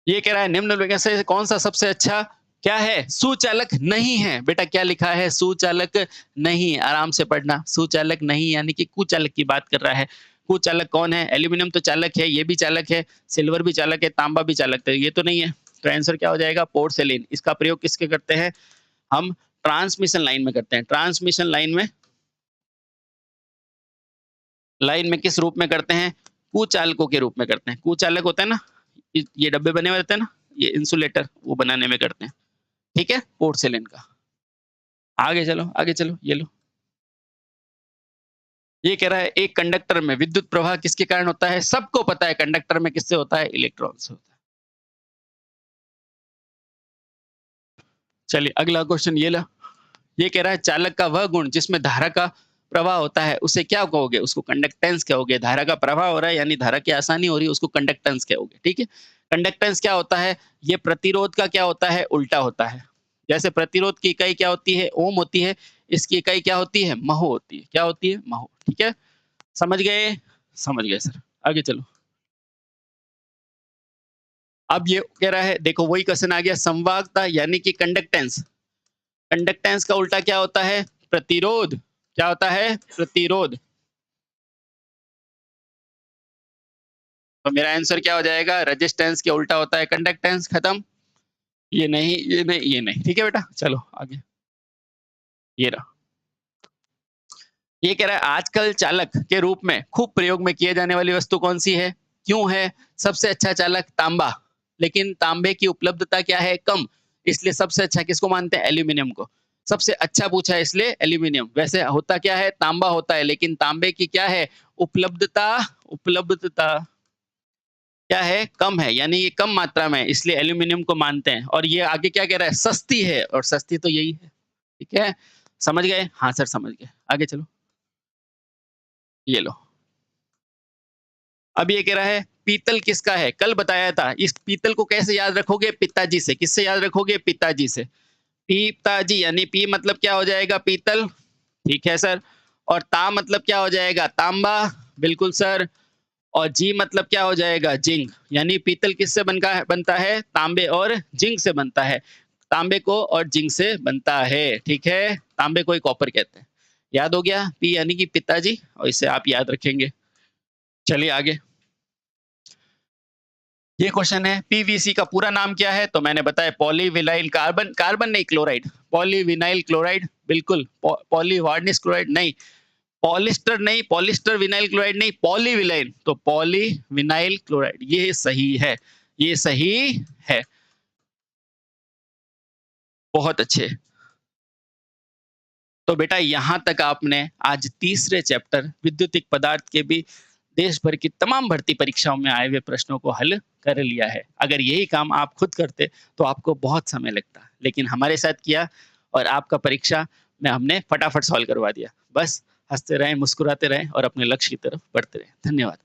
ये कह रहा है निम्न में से कौन सा सबसे अच्छा क्या है? सुचालक नहीं है। बेटा क्या लिखा है? सुचालक नहीं। आराम से पढ़ना, सुचालक नहीं यानी कि कुचालक की बात कर रहा है। कुचालक कौन है? एल्यूमिनियम तो चालक है, ये भी चालक है, सिल्वर भी चालक है, तांबा भी चालक है, ये तो नहीं है। तो आंसर क्या हो जाएगा? पोर्सिलिन। इसका प्रयोग किसके करते हैं? हम ट्रांसमिशन लाइन में करते हैं। ट्रांसमिशन लाइन में किस रूप में करते हैं? कुचालकों के रूप में करते हैं। कुचालक होता है ना, ये डब्बे बने हुए रहते हैं ना, ये इंसुलेटर, वो बनाने में करते हैं, ठीक है? पोर्सिलेन का। आगे चलो, आगे चलो, ये लो। ये कह रहा है एक कंडक्टर में विद्युत प्रवाह किसके कारण होता है? सबको पता है कंडक्टर में किससे होता है? इलेक्ट्रॉन से होता है। चलिए अगला क्वेश्चन ये लो। ये कह रहा है चालक का वह गुण जिसमें धारा का प्रवाह होता है उसे क्या कहोगे? उसको कंडक्टेंस कहोगे। धारा का प्रवाह हो रहा है यानी धारा की आसानी हो रही है, उसको कंडक्टेंस कहोगे, ठीक है? कंडक्टेंस क्या होता है? ये प्रतिरोध का क्या होता है? उल्टा होता है। जैसे प्रतिरोध की इकाई क्या होती है? ओम होती है, इसकी इकाई क्या होती है? महो होती है। क्या होती है? महो, ठीक है? समझ गए? समझ गए सर। आगे चलो। अब ये कह रहा है, देखो वही क्वेश्चन आ गया, संवाहकता यानी कि कंडक्टेंस। कंडक्टेंस का उल्टा क्या होता है? प्रतिरोध। क्या होता है? प्रतिरोध। तो मेरा आंसर क्या हो जाएगा? रेजिस्टेंस के उल्टा होता है कंडक्टेंस। खत्म। ये नहीं, ये नहीं, ये नहीं, ठीक है बेटा? चलो आगे, ये रहा। ये कह रहा है आजकल चालक के रूप में खूब प्रयोग में किए जाने वाली वस्तु कौन सी है? क्यों है? सबसे अच्छा चालक तांबा, लेकिन तांबे की उपलब्धता क्या है? कम। इसलिए सबसे अच्छा किसको मानते हैं? एल्यूमिनियम को। सबसे अच्छा पूछा है इसलिए एल्यूमिनियम। वैसे होता क्या है? तांबा होता है, लेकिन तांबे की क्या है? उपलब्धता, उपलब्धता क्या है? कम है, यानी ये कम मात्रा में है, इसलिए एल्यूमिनियम को मानते हैं। और ये आगे क्या कह रहा है? सस्ती है, और सस्ती तो यही है, ठीक है? समझ गए? हाँ सर समझ गए। आगे चलो, ये लो। अब ये कह रहा है पीतल किसका है? कल बताया था। इस पीतल को कैसे याद रखोगे? पिताजी से। किससे याद रखोगे? पिताजी से। पिताजी, यानी पी मतलब क्या हो जाएगा? पीतल, ठीक है सर। और ता मतलब क्या हो जाएगा? तांबा, बिल्कुल सर। और जी मतलब क्या हो जाएगा? जिंक। यानी पीतल किससे बनता है? तांबे और जिंक से बनता है। तांबे को और जिंक से बनता है, ठीक है? तांबे को ही कॉपर कहते हैं। याद हो गया? पी यानी कि पिताजी, और इसे आप याद रखेंगे। चलिए आगे। ये क्वेश्चन है पीवीसी का पूरा नाम क्या है? तो मैंने बताया पॉलीविनाइल कार्बन, कार्बन नहीं क्लोराइड, पॉलीविनाइल क्लोराइड, बिल्कुल। पॉलीवार्निस क्लोराइड नहीं, पॉलिस्टर नहीं, पॉलिस्टर विनाइल क्लोराइड नहीं, पॉलीविनाइल, तो पॉलीविनाइल क्लोराइड, ये सही है, ये सही है। बहुत अच्छे। तो बेटा यहाँ तक आपने आज तीसरे चैप्टर विद्युतिक पदार्थ के भी देश भर की तमाम भर्ती परीक्षाओं में आए हुए प्रश्नों को हल कर लिया है। अगर यही काम आप खुद करते तो आपको बहुत समय लगता, लेकिन हमारे साथ किया और आपका परीक्षा में हमने फटाफट सॉल्व करवा दिया। बस हंसते रहें, मुस्कुराते रहें और अपने लक्ष्य की तरफ बढ़ते रहें। धन्यवाद।